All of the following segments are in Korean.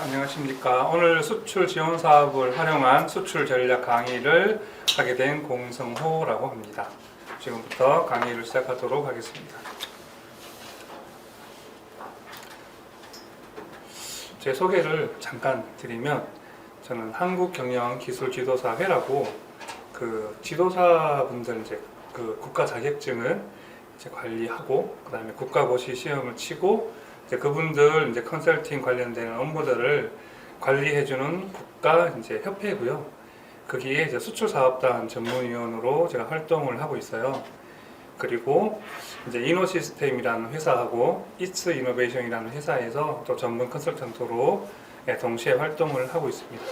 안녕하십니까. 오늘 수출 지원 사업을 활용한 수출 전략 강의를 하게 된 공성호라고 합니다. 지금부터 강의를 시작하도록 하겠습니다. 제 소개를 잠깐 드리면 저는 한국경영기술지도사회라고 그 지도사분들 그 국가 자격증을 관리하고 그다음에 국가고시 시험을 치고 그분들 컨설팅 관련된 업무들을 관리해주는 국가 협회고요. 거기에 수출사업단 전문위원으로 제가 활동을 하고 있어요. 그리고 이노시스템이라는 회사하고 이츠 이노베이션이라는 회사에서 또 전문 컨설턴트로 동시에 활동을 하고 있습니다.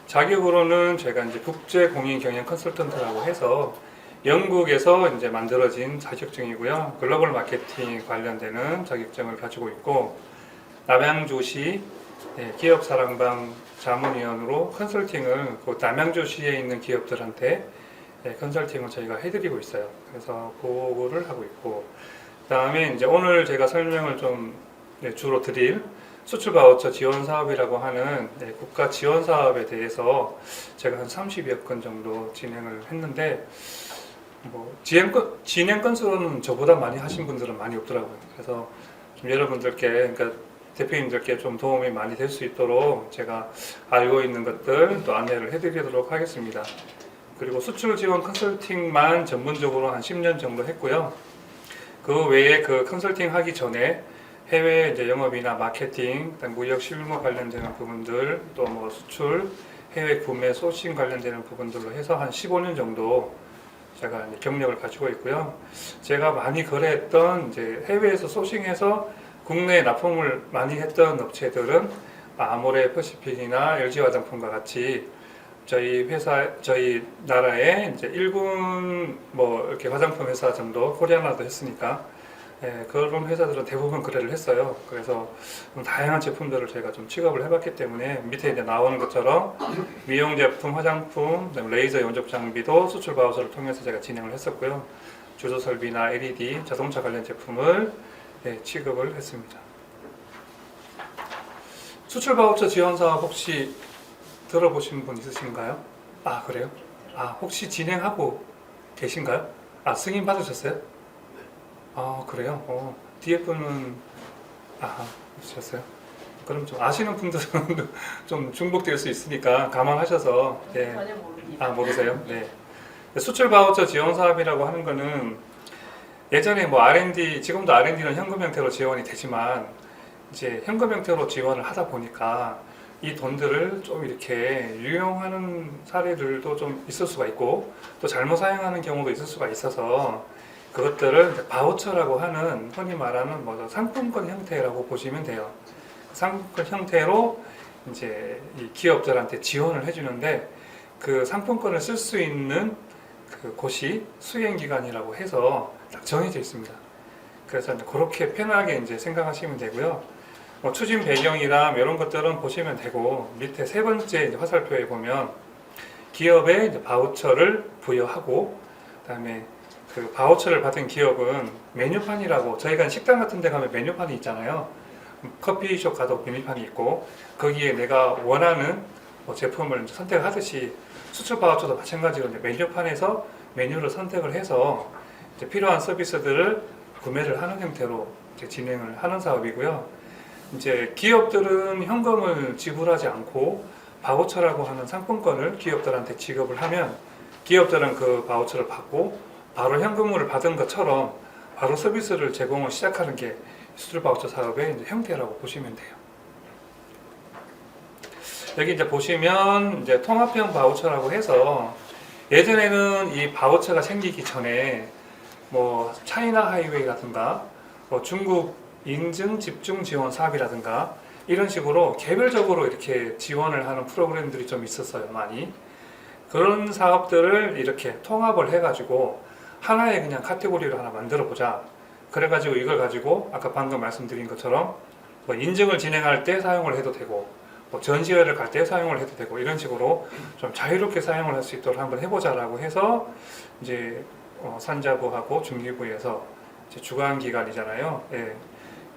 자격으로는 제가 국제 공인 경영 컨설턴트라고 해서 영국에서 만들어진 자격증이고요. 글로벌 마케팅 관련되는 자격증을 가지고 있고, 남양주시 기업사랑방 자문위원으로 컨설팅을 남양주시에 있는 기업들한테 컨설팅을 저희가 해드리고 있어요. 그래서 그거를 하고 있고, 그다음에 오늘 제가 설명을 좀 주로 드릴 수출 바우처 지원 사업이라고 하는 국가 지원 사업에 대해서 제가 한 30여 건 정도 진행을 했는데, 진행 건수로는 저보다 많이 하신 분들은 많이 없더라고요. 그래서 좀 여러분들께, 그러니까 대표님들께 좀 도움이 많이 될 수 있도록 제가 알고 있는 것들 또 안내를 해드리도록 하겠습니다. 그리고 수출 지원 컨설팅만 전문적으로 한 10년 정도 했고요. 그 외에 그 컨설팅 하기 전에 해외 영업이나 마케팅, 무역 실무 관련되는 부분들, 또 수출, 해외 구매, 소싱 관련되는 부분들로 해서 한 15년 정도 제가 경력을 가지고 있고요. 제가 많이 거래했던 해외에서 소싱해서 국내에 납품을 많이 했던 업체들은 아모레 퍼시픽이나 LG 화장품과 같이 저희 나라의 1군 이렇게 화장품 회사 정도, 코리아나도 했으니까 그런 회사들은 대부분 거래를 했어요. 그래서 다양한 제품들을 제가 좀 취급을 해봤기 때문에 밑에 나오는 것처럼 미용 제품, 화장품, 레이저 용접 장비도 수출 바우처를 통해서 제가 진행을 했었고요. 주조 설비나 LED, 자동차 관련 제품을 취급을 했습니다. 수출 바우처 지원 사업 혹시 들어보신 분 있으신가요? 아, 그래요? 아, 혹시 진행하고 계신가요? 아, 승인 받으셨어요? 아, 그래요? 뒤에 분은 없으셨어요? 그럼 좀 아시는 분들은 좀 중복될 수 있으니까 감안하셔서. 전혀 모릅니다. 모르세요? 네. 수출 바우처 지원 사업이라고 하는 거는 예전에 R&D, 지금도 R&D는 현금 형태로 지원이 되지만 현금 형태로 지원을 하다 보니까 이 돈들을 좀 이렇게 유용하는 사례들도 좀 있을 수가 있고 또 잘못 사용하는 경우도 있을 수가 있어서 그것들을 바우처라고 하는 흔히 말하는 상품권 형태라고 보시면 돼요. 상품권 형태로 이 기업들한테 지원을 해주는데 그 상품권을 쓸 수 있는 그 곳이 수행기관이라고 해서 딱 정해져 있습니다. 그래서 그렇게 편하게 생각하시면 되고요. 추진 배경이나 이런 것들은 보시면 되고 밑에 세 번째 화살표에 보면 기업에 바우처를 부여하고 그다음에 그 바우처를 받은 기업은 메뉴판이라고, 저희가 식당 같은 데 가면 메뉴판이 있잖아요. 커피숍 가도 메뉴판이 있고 거기에 내가 원하는 제품을 선택하듯이 수출 바우처도 마찬가지로 메뉴판에서 메뉴를 선택을 해서 필요한 서비스들을 구매를 하는 형태로 진행을 하는 사업이고요. 기업들은 현금을 지불하지 않고 바우처라고 하는 상품권을 기업들한테 지급을 하면 기업들은 그 바우처를 받고 바로 현금을 받은 것처럼 바로 서비스를 제공을 시작하는 게 수출 바우처 사업의 형태라고 보시면 돼요. 여기 보시면 통합형 바우처라고 해서 예전에는 이 바우처가 생기기 전에 차이나 하이웨이라든가 중국 인증 집중 지원 사업이라든가 이런 식으로 개별적으로 이렇게 지원을 하는 프로그램들이 좀 있었어요. 많이 그런 사업들을 이렇게 통합을 해가지고 하나의 그냥 카테고리를 하나 만들어 보자. 그래가지고 이걸 가지고 아까 방금 말씀드린 것처럼 인증을 진행할 때 사용을 해도 되고 전시회를 갈 때 사용을 해도 되고 이런 식으로 좀 자유롭게 사용을 할 수 있도록 한번 해보자라고 해서 산자부하고 중기부에서 주관 기관이잖아요.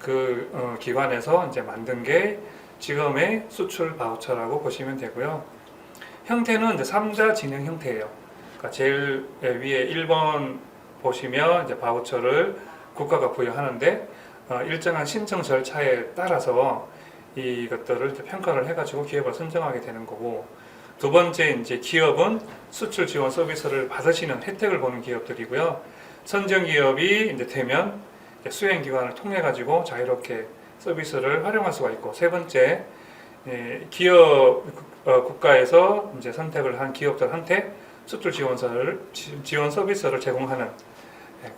그 기관에서 만든 게 지금의 수출 바우처라고 보시면 되고요. 형태는 이제 3자 진행 형태예요. 그러니까 제일 위에 1번 보시면 이제 바우처를 국가가 부여하는데 일정한 신청 절차에 따라서 이것들을 이제 평가를 해가지고 기업을 선정하게 되는 거고, 두 번째 이제 기업은 수출 지원 서비스를 받으시는 혜택을 보는 기업들이고요. 선정 기업이 이제 되면 수행 기관을 통해 가지고 자유롭게 서비스를 활용할 수가 있고, 세 번째 기업 국가에서 이제 선택을 한 기업들한테 수출 지원 서비스를 제공하는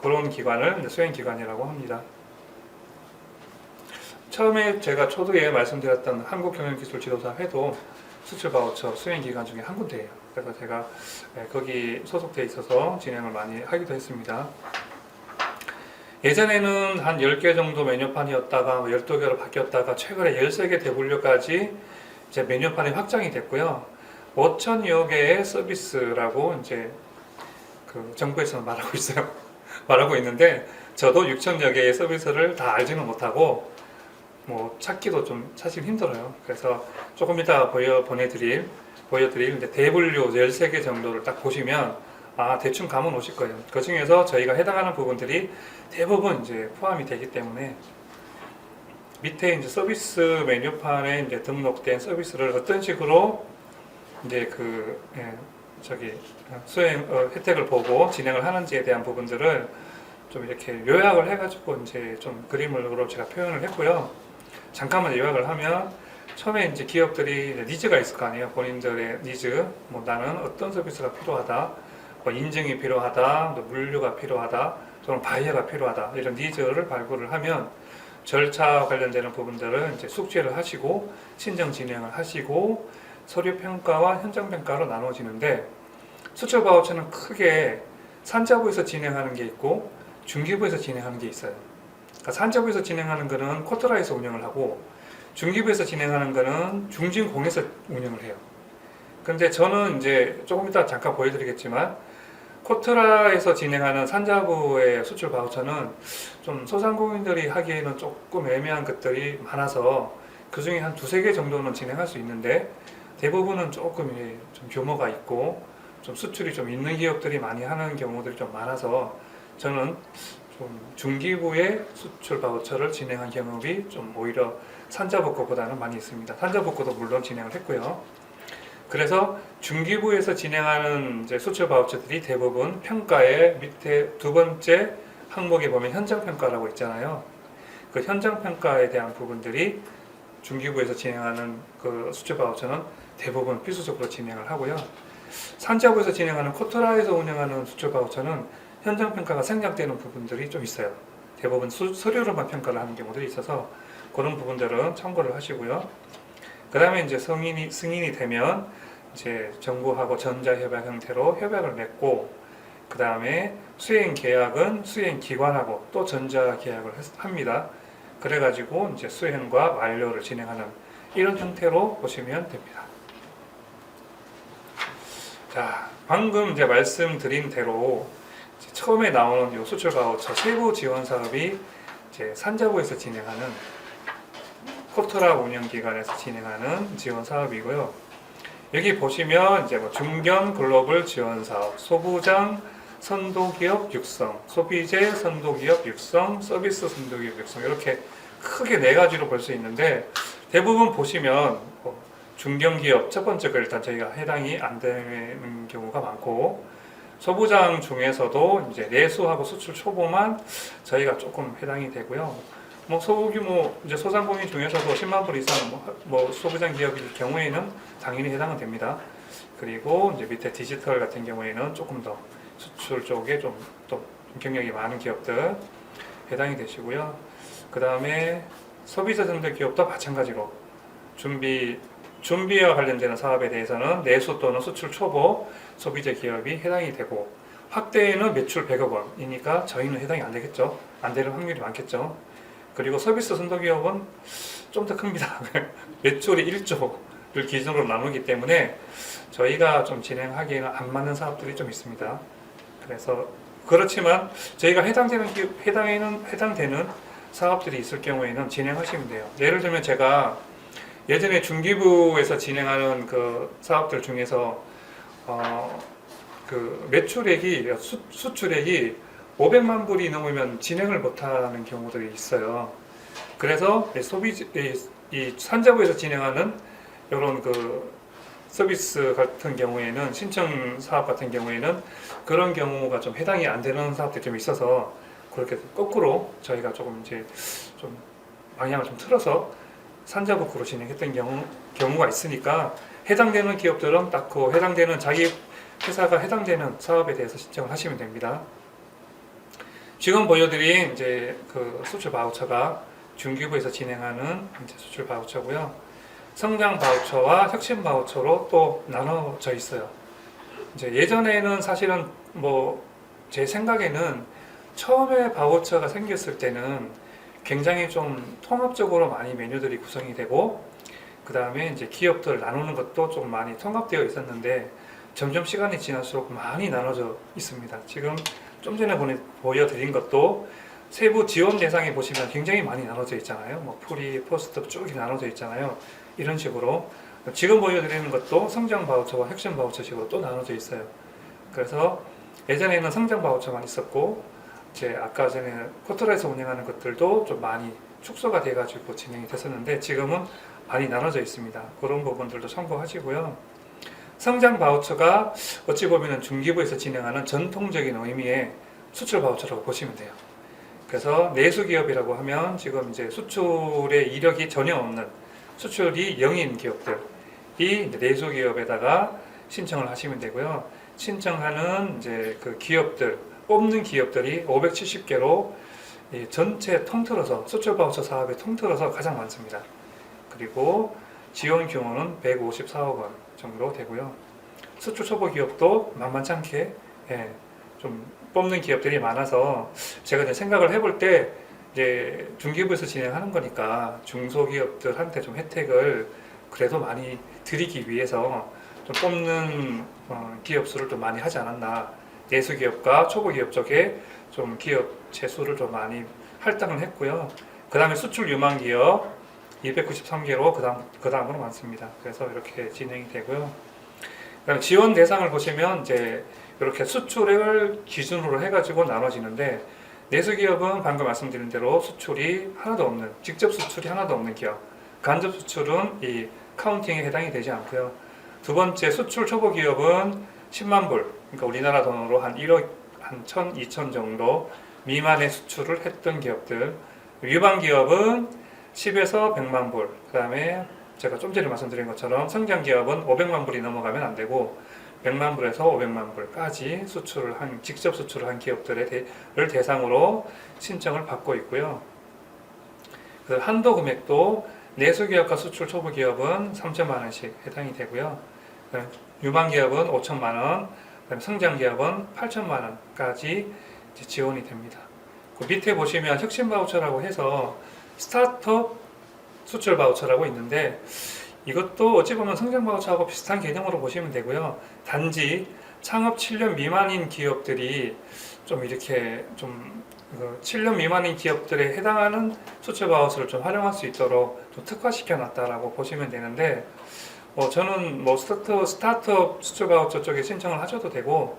그런 기관을 수행 기관이라고 합니다. 처음에 제가 초두에 말씀드렸던 한국경영기술지도사회도 수출 바우처 수행 기관 중에 한 군데예요. 그래서 제가 거기 소속돼 있어서 진행을 많이 하기도 했습니다. 예전에는 한 10개 정도 메뉴판이었다가 12개로 바뀌었다가 최근에 13개 대분류까지 이제 메뉴판이 확장이 됐고요. 5천여 개의 서비스라고 이제 그 정부에서는 말하고 있어요. 말하고 있는데 저도 6천여 개의 서비스를 다 알지는 못하고 뭐 찾기도 좀 사실 힘들어요. 그래서 조금 이따 보여드릴 이제 대분류 13개 정도를 딱 보시면 대충 감은 오실 거예요. 그 중에서 저희가 해당하는 부분들이 대부분 이제 포함이 되기 때문에 밑에 이제 서비스 메뉴판에 이제 등록된 서비스를 어떤 식으로 이제 수행 혜택을 보고 진행을 하는지에 대한 부분들을 좀 이렇게 요약을 해가지고 이제 좀 그림으로 제가 표현을 했고요. 잠깐만 요약을 하면 처음에 이제 기업들이 이제 니즈가 있을 거 아니에요. 본인들의 니즈, 뭐 나는 어떤 서비스가 필요하다, 뭐 인증이 필요하다, 또 물류가 필요하다, 또는 바이어가 필요하다, 이런 니즈를 발굴을 하면 절차 관련되는 부분들은 이제 숙지를 하시고 신청 진행을 하시고 서류 평가와 현장 평가로 나눠지는데, 수출 바우처는 크게 산자부에서 진행하는 게 있고 중기부에서 진행하는 게 있어요. 그러니까 산자부에서 진행하는 거는 코트라에서 운영을 하고 중기부에서 진행하는 거는 중진공에서 운영을 해요. 근데 저는 이제 조금 이따 잠깐 보여드리겠지만 코트라에서 진행하는 산자부의 수출 바우처는 좀 소상공인들이 하기에는 조금 애매한 것들이 많아서 그 중에 한 2-3개 정도는 진행할 수 있는데, 대부분은 조금 좀 규모가 있고 좀 수출이 좀 있는 기업들이 많이 하는 경우들이 좀 많아서 저는 좀 중기부의 수출 바우처를 진행한 경험이 좀 오히려 산자부 거보다는 많이 있습니다. 산자부 거도 물론 진행을 했고요. 그래서 중기부에서 진행하는 이제 수출 바우처들이 대부분 평가의 밑에 두 번째 항목에 보면 현장 평가라고 있잖아요. 그 현장 평가에 대한 부분들이 중기부에서 진행하는 그 수출 바우처는 대부분 필수적으로 진행을 하고요. 산자부에서 진행하는 코트라에서 운영하는 수출 바우처는 현장 평가가 생략되는 부분들이 좀 있어요. 대부분 서류로만 평가를 하는 경우들이 있어서 그런 부분들은 참고를 하시고요. 그 다음에 이제 승인이 되면 이제 정부하고 전자협약 형태로 협약을 맺고, 그 다음에 수행 계약은 수행 기관하고 또 전자 계약을 합니다. 그래가지고 이제 수행과 완료를 진행하는 이런 형태로 보시면 됩니다. 자, 방금 이제 말씀드린 대로 이제 처음에 나오는 이 수출 바우처 세부 지원 사업이 이제 산자부에서 진행하는 코트라 운영기관에서 진행하는 지원 사업이고요. 여기 보시면 이제 뭐 중견 글로벌 지원 사업, 소부장 선도기업 육성, 소비재 선도기업 육성, 서비스 선도기업 육성, 이렇게 크게 4가지로 볼 수 있는데, 대부분 보시면 중견기업 첫 번째 거 일단 저희가 해당이 안 되는 경우가 많고, 소부장 중에서도 이제 내수하고 수출 초보만 저희가 조금 해당이 되고요. 뭐 소규모 이제 소상공인 중에서도 10만 불 이상 뭐 소부장 기업일 경우에는 당연히 해당은 됩니다. 그리고 이제 밑에 디지털 같은 경우에는 조금 더 수출 쪽에 좀 또 경력이 많은 기업들 해당이 되시고요. 그 다음에 소비자 상대 기업도 마찬가지로 준비와 관련되는 사업에 대해서는 내수 또는 수출 초보 소비자 기업이 해당이 되고, 확대에는 매출 100억 원이니까 저희는 해당이 안 되겠죠. 안 되는 확률이 많겠죠. 그리고 서비스 선도기업은 좀 더 큽니다. 매출이 1조를 기준으로 나누기 때문에 저희가 좀 진행하기에는 안 맞는 사업들이 좀 있습니다. 그래서 그렇지만 저희가 해당되는 사업들이 있을 경우에는 진행하시면 돼요. 예를 들면 제가 예전에 중기부에서 진행하는 그 사업들 중에서 그 매출액이 수출액이 500만 불이 넘으면 진행을 못하는 경우들이 있어요. 그래서 이 산자부에서 진행하는 이런 그 서비스 같은 경우에는 신청 사업 같은 경우에는 그런 경우가 좀 해당이 안 되는 사업들이 좀 있어서 그렇게 거꾸로 저희가 조금 이제 좀 방향을 좀 틀어서 산자부로 진행했던 경우가 있으니까 해당되는 기업들은 딱 그 해당되는 자기 회사가 해당되는 사업에 대해서 신청을 하시면 됩니다. 지금 보여드린 이제 그 수출 바우처가 중기부에서 진행하는 이제 수출 바우처고요. 성장 바우처와 혁신 바우처로 또 나눠져 있어요. 이제 예전에는 사실은 뭐 제 생각에는 처음에 바우처가 생겼을 때는 굉장히 좀 통합적으로 많이 메뉴들이 구성이 되고 그 다음에 이제 기업들 나누는 것도 좀 많이 통합되어 있었는데 점점 시간이 지날수록 많이 나눠져 있습니다. 지금 좀 전에 보여드린 것도 세부 지원 대상에 보시면 굉장히 많이 나눠져 있잖아요. 뭐 프리, 포스트 쭉 나눠져 있잖아요. 이런 식으로 지금 보여드리는 것도 성장 바우처와 혁신 바우처식으로 또 나눠져 있어요. 그래서 예전에는 성장 바우처만 있었고 이제 아까 전에 포털에서 운영하는 것들도 좀 많이 축소가 돼가지고 진행이 됐었는데 지금은 많이 나눠져 있습니다. 그런 부분들도 참고하시고요. 성장 바우처가 어찌 보면 중기부에서 진행하는 전통적인 의미의 수출 바우처라고 보시면 돼요. 그래서 내수기업이라고 하면 지금 이제 수출에 이력이 전혀 없는 수출이 0인 기업들이 내수기업에다가 신청을 하시면 되고요. 신청하는 이제 그 기업들, 뽑는 기업들이 570개로 전체 통틀어서 수출 바우처 사업에 통틀어서 가장 많습니다. 그리고 지원 규모는 154억 원 정도 되고요. 수출 초보 기업도 만만치 않게 좀 뽑는 기업들이 많아서 제가 이제 생각을 해볼 때 이제 중기부에서 진행하는 거니까 중소기업들한테 좀 혜택을 그래도 많이 드리기 위해서 좀 뽑는 기업 수를 좀 많이 하지 않았나. 내수기업과 초보기업 쪽에 좀 기업 재수를 좀 많이 할당을 했고요. 그 다음에 수출 유망 기업 293개로 그 다음으로 많습니다. 그래서 이렇게 진행이 되고요. 그다음에 지원 대상을 보시면 이제 이렇게 수출을 기준으로 해가지고 나눠지는데 내수기업은 방금 말씀드린 대로 수출이 하나도 없는 직접 수출이 하나도 없는 기업, 간접 수출은 이 카운팅에 해당이 되지 않고요. 두 번째 수출 초보 기업은 10만 불, 그러니까 우리나라 돈으로 한 1억 한 1,000, 2천 정도 미만의 수출을 했던 기업들. 유망 기업은 10에서 100만 불. 그다음에 제가 좀 전에 말씀드린 것처럼 성장 기업은 500만 불이 넘어가면 안 되고 100만 불에서 500만 불까지 직접 수출을 한 기업들을 대상으로 신청을 받고 있고요. 그 한도 금액도 내수기업과 수출 초보 기업은 3천만 원씩 해당이 되고요. 유망 기업은 5천만 원, 성장 기업은 8천만 원까지 지원이 됩니다. 그 밑에 보시면 혁신 바우처라고 해서 스타트업 수출 바우처라고 있는데 이것도 어찌 보면 성장 바우처하고 비슷한 개념으로 보시면 되고요. 단지 창업 7년 미만인 기업들이 좀 이렇게 좀 7년 미만인 기업들에 해당하는 수출 바우처를 좀 활용할 수 있도록 좀 특화시켜 놨다라고 보시면 되는데 저는 뭐 스타트업 수출 바우처 쪽에 신청을 하셔도 되고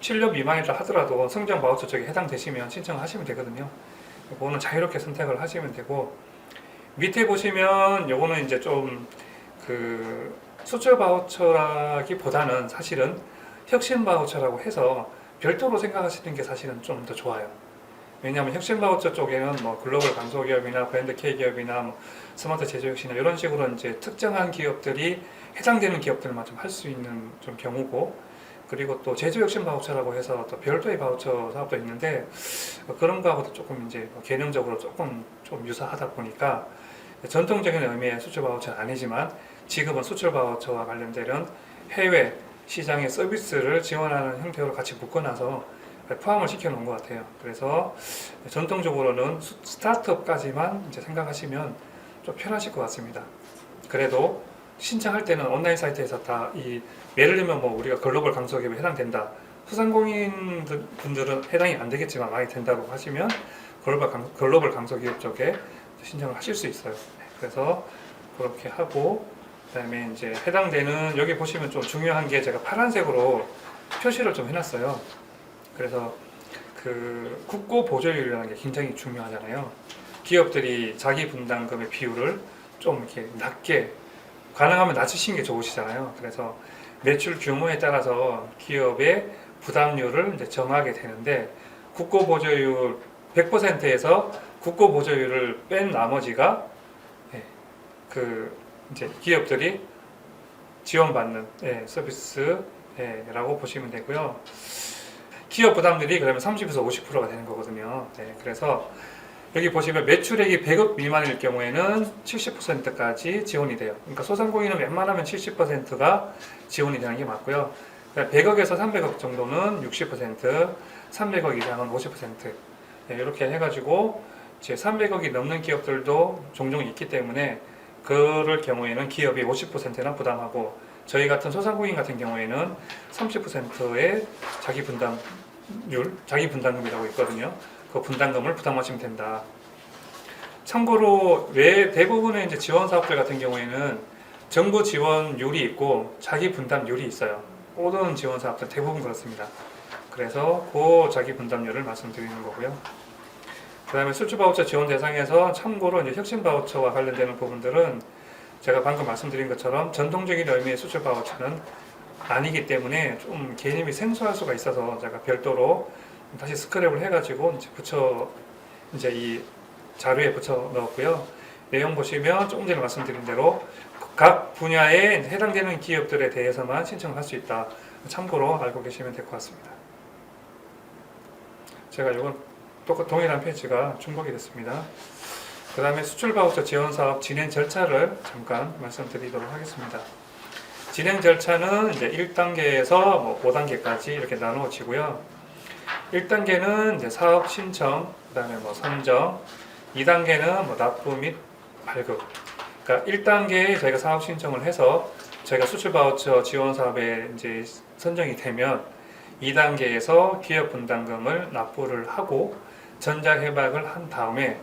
7년 미만이라 하더라도 성장 바우처 쪽에 해당되시면 신청을 하시면 되거든요. 이거는 자유롭게 선택을 하시면 되고 밑에 보시면 요거는 이제 좀 그 수출 바우처라기보다는 사실은 혁신 바우처라고 해서 별도로 생각하시는 게 사실은 좀 더 좋아요. 왜냐하면 혁신 바우처 쪽에는 뭐 글로벌 강소기업이나 브랜드 K기업이나 뭐 스마트 제조혁신이나 이런 식으로 이제 특정한 기업들이 해당되는 기업들만 좀 할 수 있는 좀 경우고 그리고 또 제조혁신 바우처라고 해서 또 별도의 바우처 사업도 있는데 그런 거하고도 조금 이제 개념적으로 조금 좀 유사하다 보니까 전통적인 의미의 수출 바우처는 아니지만 지금은 수출 바우처와 관련된 해외 시장의 서비스를 지원하는 형태로 같이 묶어놔서 포함을 시켜 놓은 것 같아요. 그래서 전통적으로는 스타트업까지만 이제 생각하시면 좀 편하실 것 같습니다. 그래도 신청할 때는 온라인 사이트에서 다 예를 들면 뭐 우리가 글로벌 강소기업에 해당된다. 소상공인 분들은 해당이 안 되겠지만 많이 된다고 하시면 글로벌 강소기업 쪽에 신청을 하실 수 있어요. 그래서 그렇게 하고, 그다음에 이제 해당되는, 여기 보시면 좀 중요한 게 제가 파란색으로 표시를 좀 해놨어요. 그래서 그 국고 보조율이라는 게 굉장히 중요하잖아요. 기업들이 자기 분담금의 비율을 좀 이렇게 낮게, 가능하면 낮추시는 게 좋으시잖아요. 그래서 매출 규모에 따라서 기업의 부담률을 이제 정하게 되는데, 국고 보조율 100%에서 국고 보조율을 뺀 나머지가 그 이제 기업들이 지원받는 서비스라고 보시면 되고요. 기업 부담률이 그러면 30에서 50%가 되는 거거든요. 그래서 여기 보시면 매출액이 100억 미만일 경우에는 70%까지 지원이 돼요. 그러니까 소상공인은 웬만하면 70%가 지원이 되는 게 맞고요. 100억에서 300억 정도는 60%, 300억 이상은 50%. 이렇게 해가지고 이제 300억이 넘는 기업들도 종종 있기 때문에 그럴 경우에는 기업이 50%나 부담하고, 저희 같은 소상공인 같은 경우에는 30%의 자기 분담금이라고 있거든요. 그 분담금을 부담하시면 된다. 참고로 왜 대부분의 이제 지원 사업들 같은 경우에는 정부 지원율이 있고 자기 분담률이 있어요. 모든 지원 사업들 대부분 그렇습니다. 그래서 그 자기 분담률을 말씀드리는 거고요. 그 다음에 수출 바우처 지원 대상에서 참고로 이제 혁신 바우처와 관련되는 부분들은 제가 방금 말씀드린 것처럼 전통적인 의미의 수출 바우처는 아니기 때문에 좀 개념이 생소할 수가 있어서 제가 별도로 다시 스크랩을 해가지고 이제 이 자료에 붙여 넣었고요. 내용 보시면 조금 전에 말씀드린 대로 각 분야에 해당되는 기업들에 대해서만 신청을 할 수 있다. 참고로 알고 계시면 될 것 같습니다. 제가 이건 똑같은 동일한 페이지가 중복이 됐습니다. 그 다음에 수출 바우처 지원 사업 진행 절차를 잠깐 말씀드리도록 하겠습니다. 진행 절차는 이제 1단계에서 5단계까지 이렇게 나누어지고요. 1단계는 이제 사업 신청, 그 다음에 선정, 2단계는 납부 및 발급. 그러니까 1단계에 저희가 사업 신청을 해서 저희가 수출 바우처 지원 사업에 이제 선정이 되면 2단계에서 기업 분담금을 납부를 하고 전자해박을 한 다음에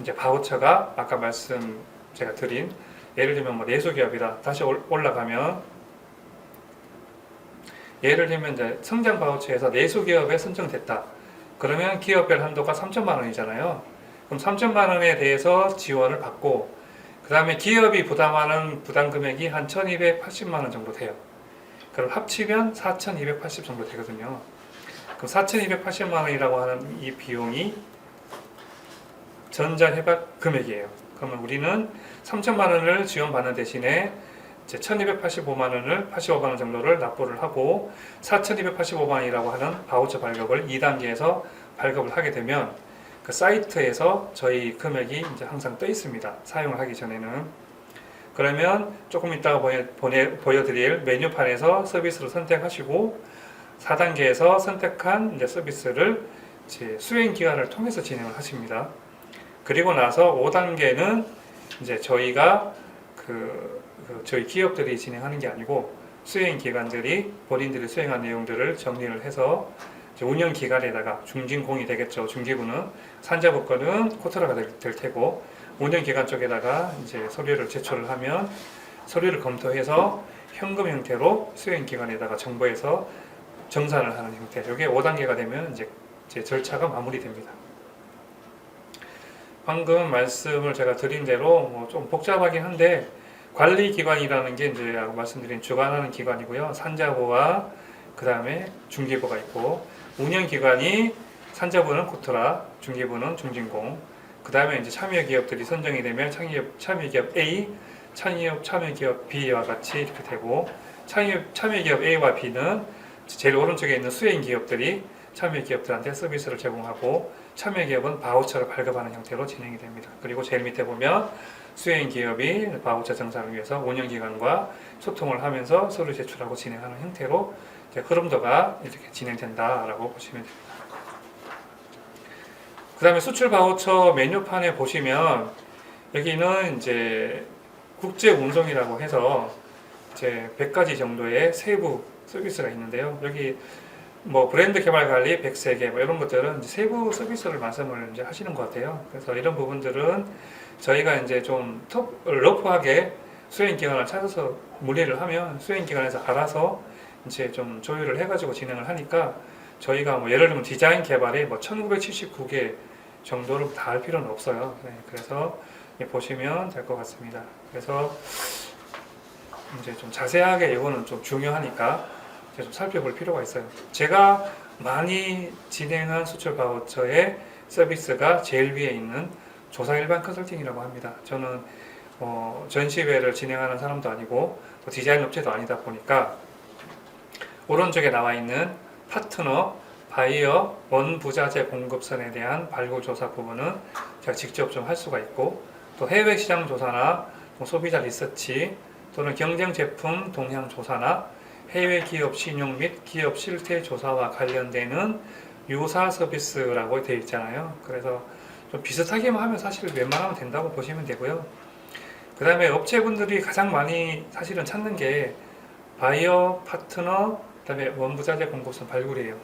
이제 바우처가 아까 제가 드린 예를 들면 내수기업이다. 다시 올라가면 예를 들면 이제 성장 바우처에서 내수기업에 선정됐다. 그러면 기업별 한도가 3천만 원이잖아요. 그럼 3천만 원에 대해서 지원을 받고 그 다음에 기업이 부담하는 부담 금액이 한 1,280만 원 정도 돼요. 그럼 합치면 4,280 정도 되거든요. 그럼 4,280만 원이라고 하는 이 비용이 전자해박 금액이에요. 그러면 우리는 3천만 원을 지원받는 대신에 이제 1,285만 원을 85만 원 정도를 납부를 하고 4,285만 원이라고 하는 바우처 발급을 2단계에서 발급을 하게 되면 그 사이트에서 저희 금액이 이제 항상 떠 있습니다. 사용을 하기 전에는. 그러면 조금 이따가 보여드릴 메뉴판에서 서비스를 선택하시고 4단계에서 선택한 이제 서비스를 이제 수행 기간을 통해서 진행을 하십니다. 그리고 나서 5단계는 이제 저희가 저희 기업들이 진행하는 게 아니고 수행 기관들이 본인들이 수행한 내용들을 정리를 해서 운영 기관에다가 중진공이 되겠죠. 중기부는 산자부 거는 코트라가 될 테고 운영 기관 쪽에다가 이제 서류를 제출을 하면 서류를 검토해서 현금 형태로 수행 기관에다가 정부에서 정산을 하는 형태. 이게 5단계가 되면 이제 절차가 마무리됩니다. 방금 말씀을 제가 드린 대로 좀 복잡하긴 한데 관리기관이라는 게 이제 아까 말씀드린 주관하는 기관이고요. 산자부와 그 다음에 중기부가 있고 운영기관이 산자부는 코트라, 중기부는 중진공, 그 다음에 이제 참여기업들이 선정이 되면 참여기업 A, 참여기업 B와 같이 이렇게 되고 참여기업 A와 B는 제일 오른쪽에 있는 수행기업들이 참여기업들한테 서비스를 제공하고 참여기업은 바우처를 발급하는 형태로 진행이 됩니다. 그리고 제일 밑에 보면 수행기업이 바우처 정산을 위해서 운영기관과 소통을 하면서 서류 제출하고 진행하는 형태로 흐름도가 이렇게 진행된다라고 보시면 됩니다. 그 다음에 수출 바우처 메뉴판에 보시면 여기는 이제 국제 운송이라고 해서 이제 100가지 정도의 세부 서비스가 있는데요. 여기 브랜드 개발 관리 103개 이런 것들은 이제 세부 서비스를 말씀을 이제 하시는 것 같아요. 그래서 이런 부분들은 저희가 이제 좀 러프하게 수행기관을 찾아서 문의를 하면 수행기관에서 알아서 이제 좀 조율을 해가지고 진행을 하니까 저희가 뭐 예를 들면 디자인 개발에 뭐 1979개 정도를 다 할 필요는 없어요. 네, 그래서 보시면 될 것 같습니다. 그래서 이제 좀 자세하게 이거는 좀 중요하니까 이제 좀 살펴볼 필요가 있어요. 제가 많이 진행한 수출 바우처의 서비스가 제일 위에 있는 조사 일반 컨설팅이라고 합니다. 저는 전시회를 진행하는 사람도 아니고 또 디자인 업체도 아니다 보니까 오른쪽에 나와 있는 파트너, 바이어, 원부자재 공급선에 대한 발굴 조사 부분은 제가 직접 좀 할 수가 있고 또 해외 시장 조사나 소비자 리서치 또는 경쟁 제품 동향 조사나 해외 기업 신용 및 기업 실태 조사와 관련되는 유사 서비스라고 되어 있잖아요. 그래서 좀 비슷하게만 하면 사실 웬만하면 된다고 보시면 되고요. 그 다음에 업체분들이 가장 많이 사실은 찾는 게 바이어, 파트너, 그 다음에 원부자재 공급선 발굴이에요.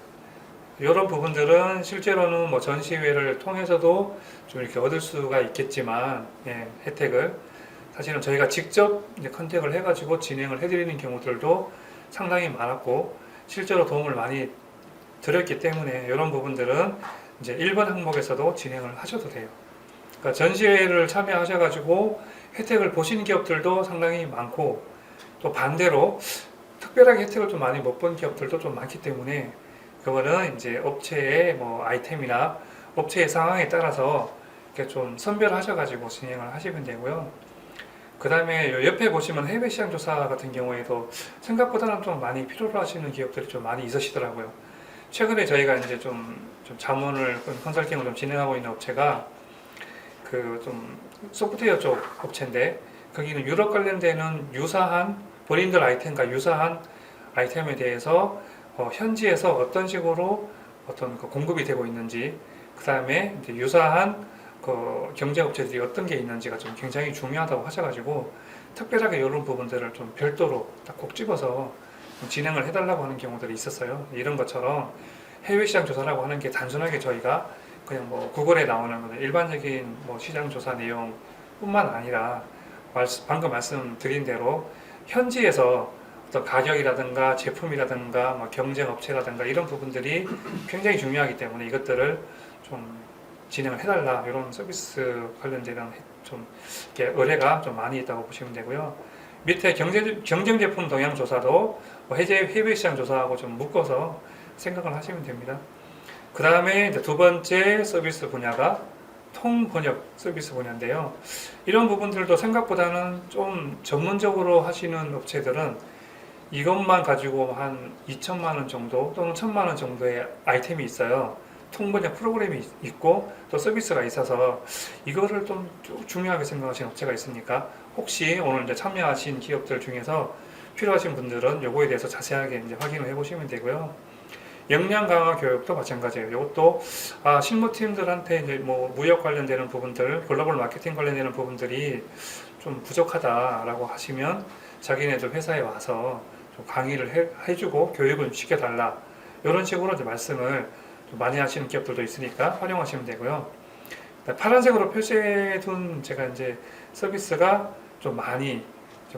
이런 부분들은 실제로는 뭐 전시회를 통해서도 좀 이렇게 얻을 수가 있겠지만, 예, 혜택을 사실은 저희가 직접 이제 컨택을 해가지고 진행을 해드리는 경우들도 상당히 많았고, 실제로 도움을 많이 드렸기 때문에 이런 부분들은 이제 1번 항목에서도 진행을 하셔도 돼요. 그러니까 전시회를 참여하셔가지고 혜택을 보신 기업들도 상당히 많고, 또 반대로 특별하게 혜택을 좀 많이 못 본 기업들도 좀 많기 때문에 그거는 이제 업체의 뭐 아이템이나 업체의 상황에 따라서 이렇게 좀 선별하셔가지고 진행을 하시면 되고요. 그 다음에 옆에 보시면 해외 시장 조사 같은 경우에도 생각보다는 좀 많이 필요로 하시는 기업들이 좀 많이 있으시더라고요. 최근에 저희가 이제 좀 자문을, 컨설팅을 좀 진행하고 있는 업체가 그 좀 소프트웨어 쪽 업체인데 거기는 유럽 관련되는 유사한 본인들 아이템과 유사한 아이템에 대해서 현지에서 어떤 식으로 어떤 그 공급이 되고 있는지, 그 다음에 유사한 그 경쟁 업체들이 어떤 게 있는지가 좀 굉장히 중요하다고 하셔가지고 특별하게 이런 부분들을 좀 별도로 딱 꼭 집어서 진행을 해달라고 하는 경우들이 있었어요. 이런 것처럼 해외 시장 조사라고 하는 게 단순하게 저희가 그냥 뭐 구글에 나오는 일반적인 뭐 시장 조사 내용뿐만 아니라 방금 말씀드린 대로 현지에서 어떤 가격이라든가 제품이라든가 뭐 경쟁 업체라든가 이런 부분들이 굉장히 중요하기 때문에 이것들을 좀 진행을 해달라, 이런 서비스 관련되는 좀 이렇게 의뢰가 좀 많이 있다고 보시면 되고요. 밑에 경쟁 제품 동향 조사도 뭐 해외 시장 조사하고 좀 묶어서 생각을 하시면 됩니다. 그 다음에 두 번째 서비스 분야가 통번역 서비스 분야인데요. 이런 부분들도 생각보다는 좀 전문적으로 하시는 업체들은 이것만 가지고 한 2천만 원 정도 또는 1천만 원 정도의 아이템이 있어요. 통번역 프로그램이 있고 또 서비스가 있어서 이거를 좀 중요하게 생각하시는 업체가 있으니까 혹시 오늘 이제 참여하신 기업들 중에서 필요하신 분들은 요거에 대해서 자세하게 이제 확인을 해보시면 되고요. 역량 강화 교육도 마찬가지예요. 이것도 실무팀들한테 이제 뭐 무역 관련되는 부분들, 글로벌 마케팅 관련되는 부분들이 좀 부족하다라고 하시면 자기네들 회사에 와서 좀 강의를 해주고 교육을 시켜달라, 이런 식으로 이제 말씀을 좀 많이 하시는 기업들도 있으니까 활용하시면 되고요. 파란색으로 표시해둔 제가 이제 서비스가 좀 많이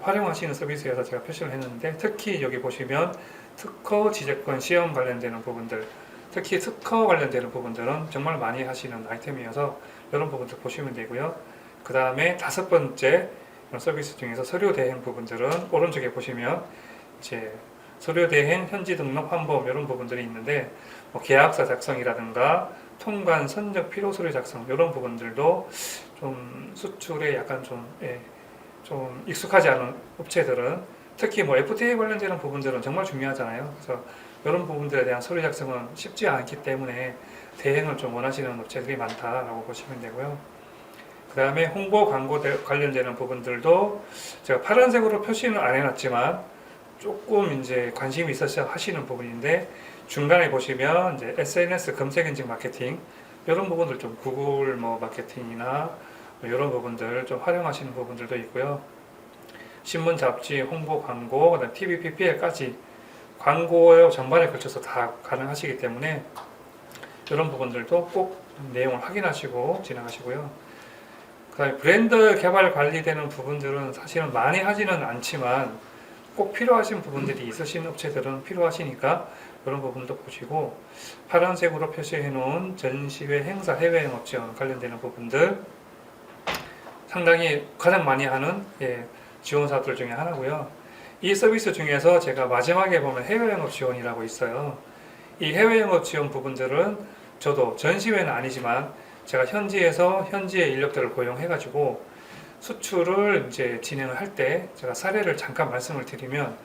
활용하시는 서비스여서 제가 표시를 했는데, 특히 여기 보시면 특허 지재권 시험 관련되는 부분들, 특히 특허 관련되는 부분들은 정말 많이 하시는 아이템이어서 이런 부분들 보시면 되고요. 그 다음에 다섯 번째 서비스 중에서 서류 대행 부분들은 오른쪽에 보시면 이제 서류 대행, 현지 등록 환법 이런 부분들이 있는데 뭐 계약서 작성이라든가 통관 선적 필요 서류 작성 이런 부분들도 좀 수출에 약간 좀 익숙하지 않은 업체들은 특히 뭐 FTA 관련되는 부분들은 정말 중요하잖아요. 그래서 이런 부분들에 대한 서류 작성은 쉽지 않기 때문에 대행을 좀 원하시는 업체들이 많다라고 보시면 되고요. 그 다음에 홍보 광고 관련되는 부분들도 제가 파란색으로 표시는 안 해놨지만 조금 이제 관심이 있어서 하시는 부분인데, 중간에 보시면 이제 SNS 검색 엔진 마케팅 이런 부분들 좀 구글 뭐 마케팅이나 이런 부분들 좀 활용하시는 부분들도 있고요. 신문, 잡지, 홍보, 광고, 그다음 TV, PPL까지 광고의 전반에 걸쳐서 다 가능하시기 때문에 이런 부분들도 꼭 내용을 확인하시고 진행하시고요. 그다음에 브랜드 개발 관리되는 부분들은 사실은 많이 하지는 않지만 꼭 필요하신 부분들이 있으신 업체들은 필요하시니까 그런 부분도 보시고, 파란색으로 표시해 놓은 전시회, 행사, 해외영업 지원 관련되는 부분들 상당히 가장 많이 하는 지원 사업들 중에 하나고요. 이 서비스 중에서 제가 마지막에 보면 해외영업 지원이라고 있어요. 이 해외영업 지원 부분들은 저도 전시회는 아니지만 제가 현지에서 현지의 인력들을 고용해가지고 수출을 이제 진행을 할 때 제가 사례를 잠깐 말씀을 드리면,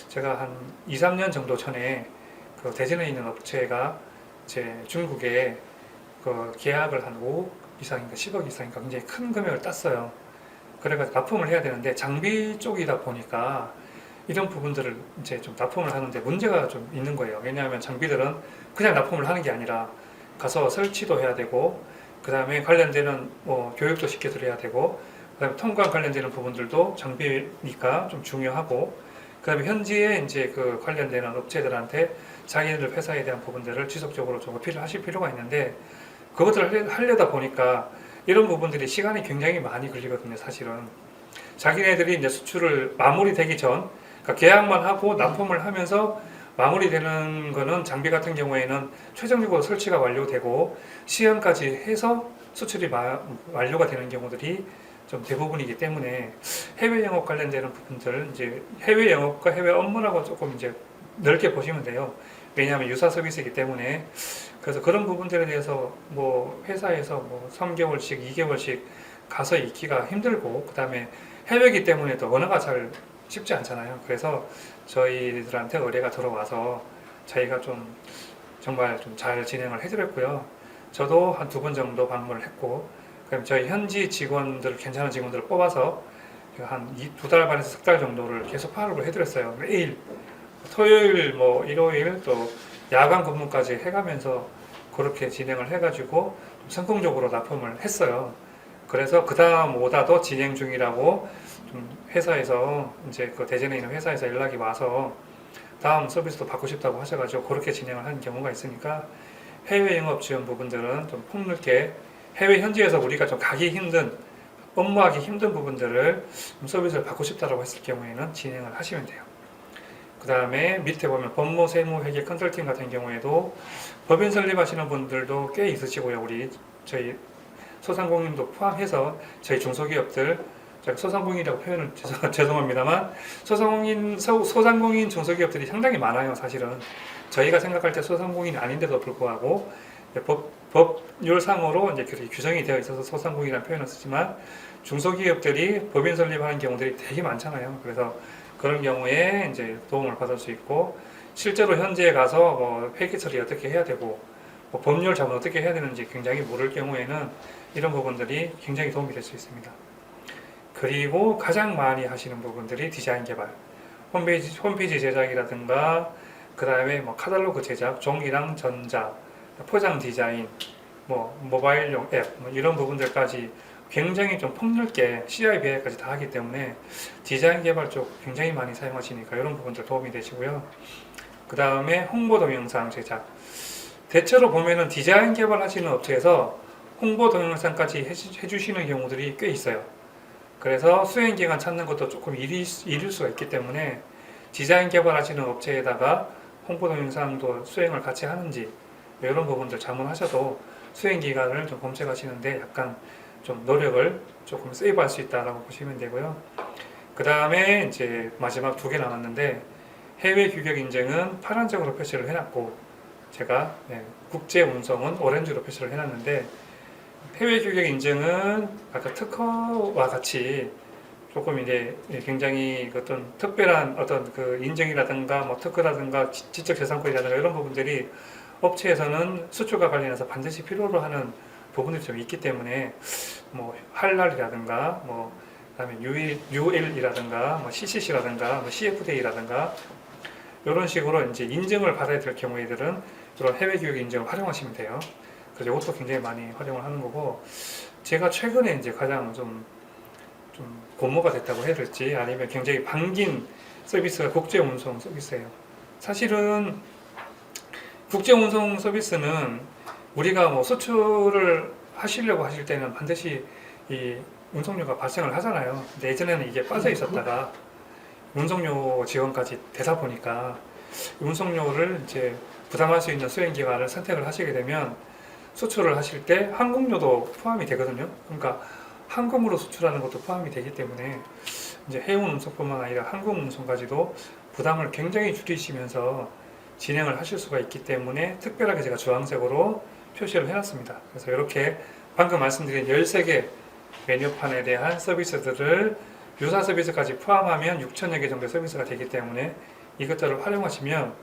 제가 한 2, 3년 정도 전에 그 대전에 있는 업체가 이제 중국에 그 계약을 한 5억 이상인가 10억 이상인가 굉장히 큰 금액을 땄어요. 그래가지고 납품을 해야 되는데 장비 쪽이다 보니까 이런 부분들을 이제 좀 납품을 하는데 문제가 좀 있는 거예요. 왜냐하면 장비들은 그냥 납품을 하는 게 아니라 가서 설치도 해야 되고, 그 다음에 관련되는 뭐 교육도 시켜드려야 되고, 그 다음에 통관 관련되는 부분들도 장비니까 좀 중요하고, 그 다음에 현지에 이제 그 관련되는 업체들한테 자기들 회사에 대한 부분들을 지속적으로 좀 어필을 하실 필요가 있는데, 그것들을 하려다 보니까 이런 부분들이 시간이 굉장히 많이 걸리거든요, 사실은. 자기네들이 이제 수출을 마무리되기 전, 그러니까 계약만 하고 납품을 하면서 마무리되는 거는 장비 같은 경우에는 최종적으로 설치가 완료되고 시험까지 해서 수출이 완료가 되는 경우들이 좀 대부분이기 때문에 해외 영업 관련되는 부분들, 이제 해외 영업과 해외 업무라고 조금 이제 넓게 보시면 돼요. 왜냐하면 유사 서비스이기 때문에. 그래서 그런 부분들에 대해서 뭐 회사에서 뭐 3개월씩, 2개월씩 가서 있기가 힘들고, 그 다음에 해외이기 때문에 또 언어가 잘 쉽지 않잖아요. 그래서 저희들한테 의뢰가 들어와서 저희가 좀 정말 좀 잘 진행을 해드렸고요. 저도 한 2번 정도 방문을 했고, 그럼 저희 현지 직원들, 괜찮은 직원들을 뽑아서 한 2달 반에서 3달 정도를 계속 파악을 해드렸어요. 매일 토요일, 뭐 일요일 또 야간 근무까지 해가면서 그렇게 진행을 해가지고 성공적으로 납품을 했어요. 그래서 그 다음 오다도 진행 중이라고 좀 회사에서 이제 그 대전에 있는 회사에서 연락이 와서 다음 서비스도 받고 싶다고 하셔가지고 그렇게 진행을 한 경우가 있으니까, 해외 영업 지원 부분들은 좀 폭넓게 해외 현지에서 우리가 좀 가기 힘든, 업무하기 힘든 부분들을 좀 서비스를 받고 싶다고 했을 경우에는 진행을 하시면 돼요. 그 다음에 밑에 보면 법무, 세무, 회계, 컨설팅 같은 경우에도 법인 설립하시는 분들도 꽤 있으시고요. 저희 소상공인도 포함해서 저희 중소기업들, 제가 소상공인이라고 표현을 죄송합니다만 소상공인 중소기업들이 상당히 많아요. 사실은 저희가 생각할 때 소상공인이 아닌데도 불구하고 법률상으로 이제 그렇게 규정이 되어 있어서 소상공인이라는 표현을 쓰지만, 중소기업들이 법인 설립하는 경우들이 되게 많잖아요. 그래서 그런 경우에 이제 도움을 받을 수 있고, 실제로 현지에 가서 뭐 회계 처리 어떻게 해야 되고 뭐 법률 자문 어떻게 해야 되는지 굉장히 모를 경우에는 이런 부분들이 굉장히 도움이 될 수 있습니다. 그리고 가장 많이 하시는 부분들이 디자인 개발, 홈페이지 제작이라든가, 그 다음에 뭐 카탈로그 제작, 종이랑 전자, 포장 디자인, 뭐 모바일용 앱, 뭐 이런 부분들까지 굉장히 좀 폭넓게 CIBA까지 다 하기 때문에 디자인 개발 쪽 굉장히 많이 사용하시니까 이런 부분들 도움이 되시고요. 그 다음에 홍보 동영상 제작, 대체로 보면은 디자인 개발 하시는 업체에서 홍보 동영상까지 해주시는 경우들이 꽤 있어요. 그래서 수행기간 찾는 것도 조금 일일 수가 있기 때문에 디자인 개발하시는 업체에다가 홍보 동영상도 수행을 같이 하는지 이런 부분들 자문하셔도 수행기간을 좀 검색하시는데 약간 좀 노력을 조금 세이브할 수 있다라고 보시면 되고요. 그 다음에 이제 마지막 2개 남았는데, 해외 규격 인증은 파란색으로 표시를 해놨고, 제가 국제 운송은 오렌지로 표시를 해놨는데, 해외 규격 인증은 아까 특허와 같이 조금 이제 굉장히 어떤 특별한 어떤 그 인증이라든가 뭐 특허라든가 지적재산권이라든가 이런 부분들이 업체에서는 수출과 관련해서 반드시 필요로 하는 부분들이 좀 있기 때문에, 뭐 할랄이라든가 뭐 그다음에 UL이라든가 뭐 CCC라든가 뭐 CFDA라든가 이런 식으로 이제 인증을 받아야 될 경우에들은 이런 해외 교육 인증을 활용하시면 돼요. 그래서 이것도 굉장히 많이 활용을 하는 거고, 제가 최근에 이제 가장 좀 고무가 됐다고 해야 될지, 아니면 굉장히 반긴 서비스가 국제 운송 서비스예요. 사실은 국제 운송 서비스는 우리가 뭐 수출을 하시려고 하실 때는 반드시 이 운송료가 발생을 하잖아요. 근데 예전에는 이게 빠져 있었다가 운송료 지원까지 되다 보니까 운송료를 이제 부담할 수 있는 수행 기간을 선택을 하시게 되면 수출을 하실 때 항공료도 포함이 되거든요. 그러니까 항공으로 수출하는 것도 포함이 되기 때문에 이제 해운 운송뿐만 아니라 항공 운송까지도 부담을 굉장히 줄이시면서 진행을 하실 수가 있기 때문에 특별하게 제가 주황색으로 표시를 해놨습니다. 그래서 이렇게 방금 말씀드린 13개 메뉴판에 대한 서비스들을 유사 서비스까지 포함하면 6천여 개 정도의 서비스가 되기 때문에 이것들을 활용하시면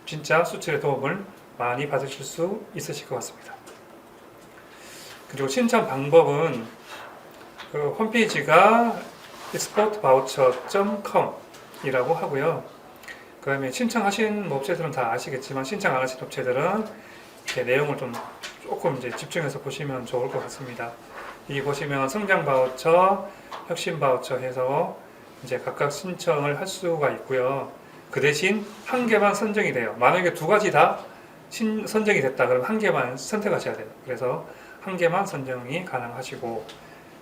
진짜 수출에 도움을 많이 받으실 수 있으실 것 같습니다. 그리고 신청 방법은 그 홈페이지가 exportvoucher.com 이라고 하고요. 그 다음에 신청하신 업체들은 다 아시겠지만 신청 안 하신 업체들은 이렇게 내용을 좀 조금 이제 집중해서 보시면 좋을 것 같습니다. 여기 보시면 성장 바우처, 혁신 바우처 해서 이제 각각 신청을 할 수가 있고요. 그 대신 한 개만 선정이 돼요. 만약에 두 가지 다 선정이 됐다 그러면 한 개만 선택하셔야 돼요. 그래서 한 개만 선정이 가능하시고,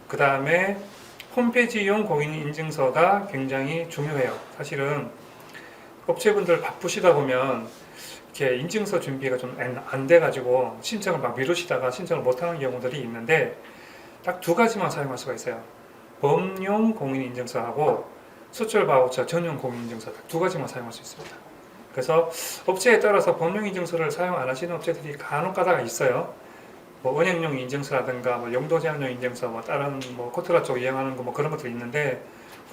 그 다음에 홈페이지용 공인인증서가 굉장히 중요해요. 사실은 업체분들 바쁘시다 보면 이렇게 인증서 준비가 좀 안 돼가지고 신청을 막 미루시다가 신청을 못하는 경우들이 있는데 딱 두 가지만 사용할 수가 있어요. 법용 공인인증서하고 수출 바우처 전용 공인인증서 딱 두 가지만 사용할 수 있습니다. 그래서 업체에 따라서 법용 인증서를 사용 안 하시는 업체들이 간혹 가다가 있어요. 뭐 은행용 인증서라든가 뭐 용도 제한용 인증서, 뭐 다른 뭐 코트라 쪽 이용하는 거 뭐 그런 것들이 있는데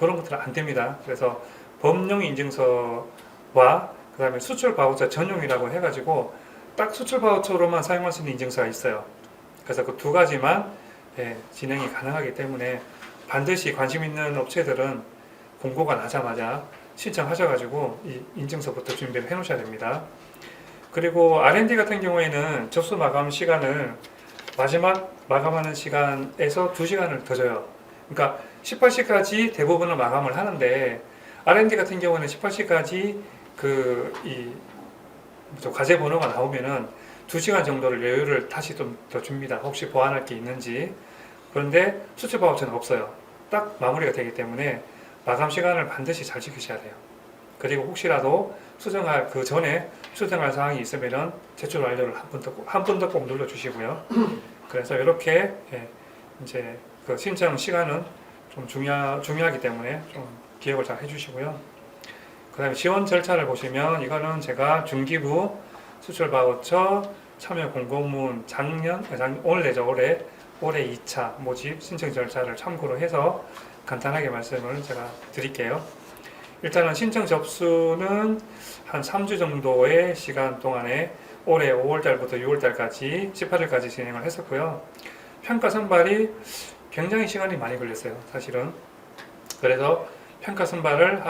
그런 것들은 안 됩니다. 그래서 법용 인증서와 그 다음에 수출 바우처 전용이라고 해가지고 딱 수출 바우처로만 사용할 수 있는 인증서가 있어요. 그래서 그 두 가지만 진행이 가능하기 때문에 반드시 관심 있는 업체들은 공고가 나자마자 신청하셔가지고 이 인증서부터 준비를 해 놓으셔야 됩니다. 그리고 R&D 같은 경우에는 접수 마감 시간을 마지막 마감하는 시간에서 2시간을 더 줘요. 그러니까 18시까지 대부분은 마감을 하는데 R&D 같은 경우는 18시까지 과제 번호가 나오면은 2시간 정도를 여유를 다시 좀 더 줍니다. 혹시 보완할 게 있는지. 그런데 수출 바우처는 없어요. 딱 마무리가 되기 때문에 마감 시간을 반드시 잘 지키셔야 돼요. 그리고 혹시라도 수정할 그 전에 수정할 사항이 있으면은 제출 완료를 한 번 더 꼭 눌러주시고요. 그래서 이렇게 이제 그 신청 시간은 좀 중요하기 때문에 좀 기억을 잘 해주시고요. 그 다음에 지원 절차를 보시면 이거는 제가 중기부 수출 바우처 참여 공고문 올해 2차 모집 신청 절차를 참고로 해서 간단하게 말씀을 제가 드릴게요. 일단은 신청 접수는 한 3주 정도의 시간 동안에 올해 5월달부터 6월달까지 18일까지 진행을 했었고요. 평가 선발이 굉장히 시간이 많이 걸렸어요. 사실은. 그래서 평가 선발을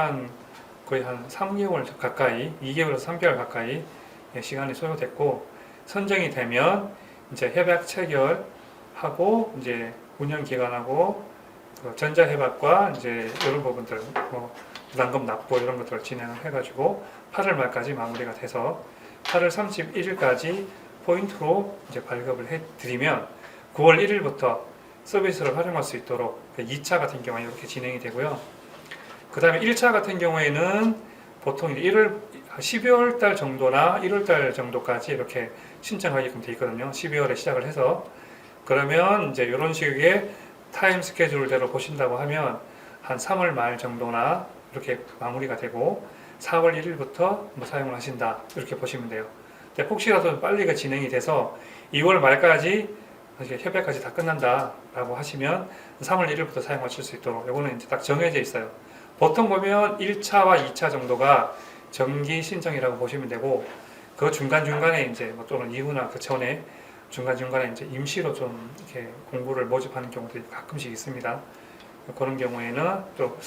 거의 한 3개월 가까이, 2개월에서 3개월 가까이 시간이 소요됐고, 선정이 되면 이제 협약 체결하고 이제 운영 기간하고 전자협약과 이제 이런 부분들, 뭐 부담금 납부 이런 것들을 진행을 해가지고 8월 말까지 마무리가 돼서 8월 31일까지 포인트로 이제 발급을 해드리면 9월 1일부터 서비스를 활용할 수 있도록 2차 같은 경우에 이렇게 진행이 되고요. 그 다음에 1차 같은 경우에는 보통 12월 달 정도나 1월 달 정도까지 이렇게 신청하게끔 되어 있거든요. 12월에 시작을 해서. 그러면 이제 이런 식의 타임 스케줄대로 보신다고 하면 한 3월 말 정도나 이렇게 마무리가 되고 4월 1일부터 사용을 하신다 이렇게 보시면 돼요. 근데 혹시라도 빨리 진행이 돼서 2월 말까지 협약까지 다 끝난다 라고 하시면 3월 1일부터 사용하실 수 있도록 이거는 이제 딱 정해져 있어요. 보통 보면 1차와 2차 정도가 정기 신청이라고 보시면 되고 그 중간중간에 이제 또는 이후나 그 전에 중간중간에 이제 임시로 좀 이렇게 공고를 모집하는 경우들이 가끔씩 있습니다. 그런 경우에는 또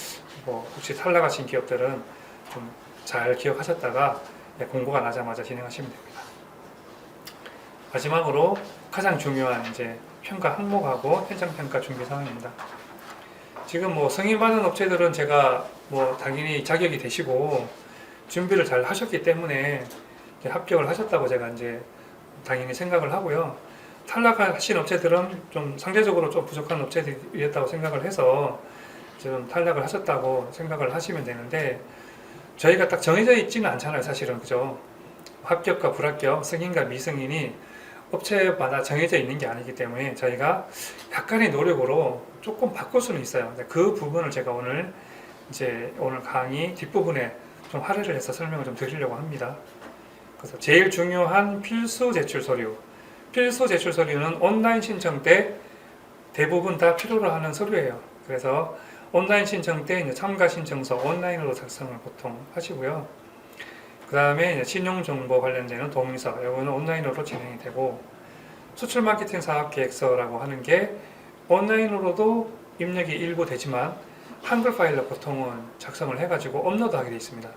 혹시 탈락하신 기업들은 좀 잘 기억하셨다가 공고가 나자마자 진행하시면 됩니다. 마지막으로 가장 중요한 이제 평가 항목하고 현장 평가 준비 사항입니다. 지금 승인받은 업체들은 제가 당연히 자격이 되시고 준비를 잘 하셨기 때문에 합격을 하셨다고 제가 이제 당연히 생각을 하고요. 탈락하신 업체들은 좀 상대적으로 좀 부족한 업체들이었다고 생각을 해서 좀 탈락을 하셨다고 생각을 하시면 되는데, 저희가 딱 정해져 있지는 않잖아요, 사실은. 그죠? 합격과 불합격, 승인과 미승인이 업체마다 정해져 있는 게 아니기 때문에 저희가 약간의 노력으로 조금 바꿀 수는 있어요. 그 부분을 제가 오늘 강의 뒷부분에 좀 할애를 해서 설명을 좀 드리려고 합니다. 그래서 제일 중요한 필수 제출 서류. 필수 제출 서류는 온라인 신청 때 대부분 다 필요로 하는 서류예요. 그래서 온라인 신청 때 이제 참가 신청서 온라인으로 작성을 보통 하시고요. 그 다음에 신용정보 관련되는 동의서, 이거는 온라인으로 진행이 되고, 수출 마케팅 사업 계획서라고 하는 게 온라인으로도 입력이 일부 되지만 한글 파일로 보통은 작성을 해가지고 업로드하게 되어 있습니다.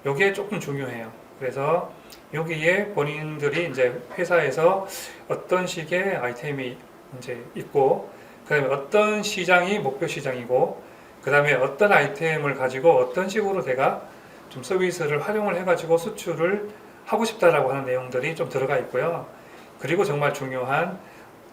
이게 조금 중요해요. 그래서 여기에 본인들이 이제 회사에서 어떤 식의 아이템이 이제 있고, 그 다음에 어떤 시장이 목표 시장이고, 그 다음에 어떤 아이템을 가지고 어떤 식으로 내가 좀 서비스를 활용을 해가지고 수출을 하고 싶다라고 하는 내용들이 좀 들어가 있고요. 그리고 정말 중요한,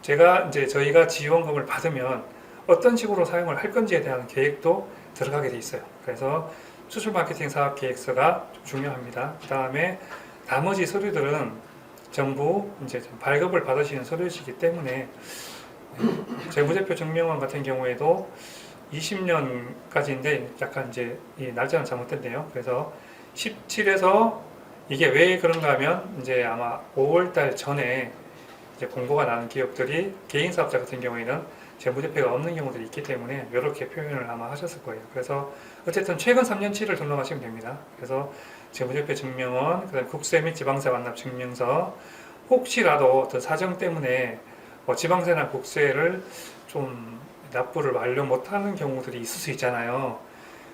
저희가 지원금을 받으면 어떤 식으로 사용을 할 건지에 대한 계획도 들어가게 돼 있어요. 그래서 수출 마케팅 사업 계획서가 좀 중요합니다. 그 다음에 나머지 서류들은 전부 이제 발급을 받으시는 서류이기 때문에, 재무제표 증명원 같은 경우에도 20년까지인데 약간 이제 이 날짜는 잘못됐네요. 그래서 17에서 이게 왜 그런가 하면 이제 아마 5월달 전에 이제 공고가 나는 기업들이 개인 사업자 같은 경우에는 재무제표가 없는 경우들이 있기 때문에 이렇게 표현을 아마 하셨을 거예요. 그래서 어쨌든 최근 3년치를 등록하시면 됩니다. 그래서 재무제표 증명원, 그다음 국세 및 지방세 완납 증명서, 혹시라도 어떤 사정 때문에 지방세나 국세를 좀 납부를 완료 못하는 경우들이 있을 수 있잖아요.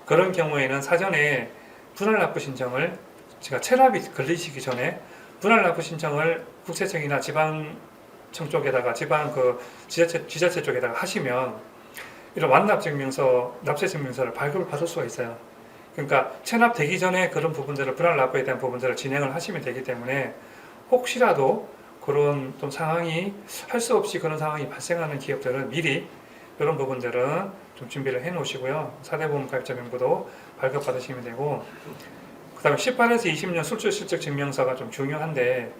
그런 경우에는 사전에 분할 납부 신청을, 제가 체납이 걸리시기 전에 분할 납부 신청을 국세청이나 지방청 쪽에다가 지자체 쪽에다가 하시면 이런 완납 증명서, 납세 증명서를 발급을 받을 수가 있어요. 그러니까 체납되기 전에 그런 부분들을, 분할 납부에 대한 부분들을 진행을 하시면 되기 때문에 혹시라도 그런 좀 상황이, 할 수 없이 그런 상황이 발생하는 기업들은 미리 이런 부분들은 좀 준비를 해 놓으시고요. 사대보험 가입자 명부도 발급 받으시면 되고, 그 다음에 18에서 20년 수출 실적 증명서가 좀 중요한데,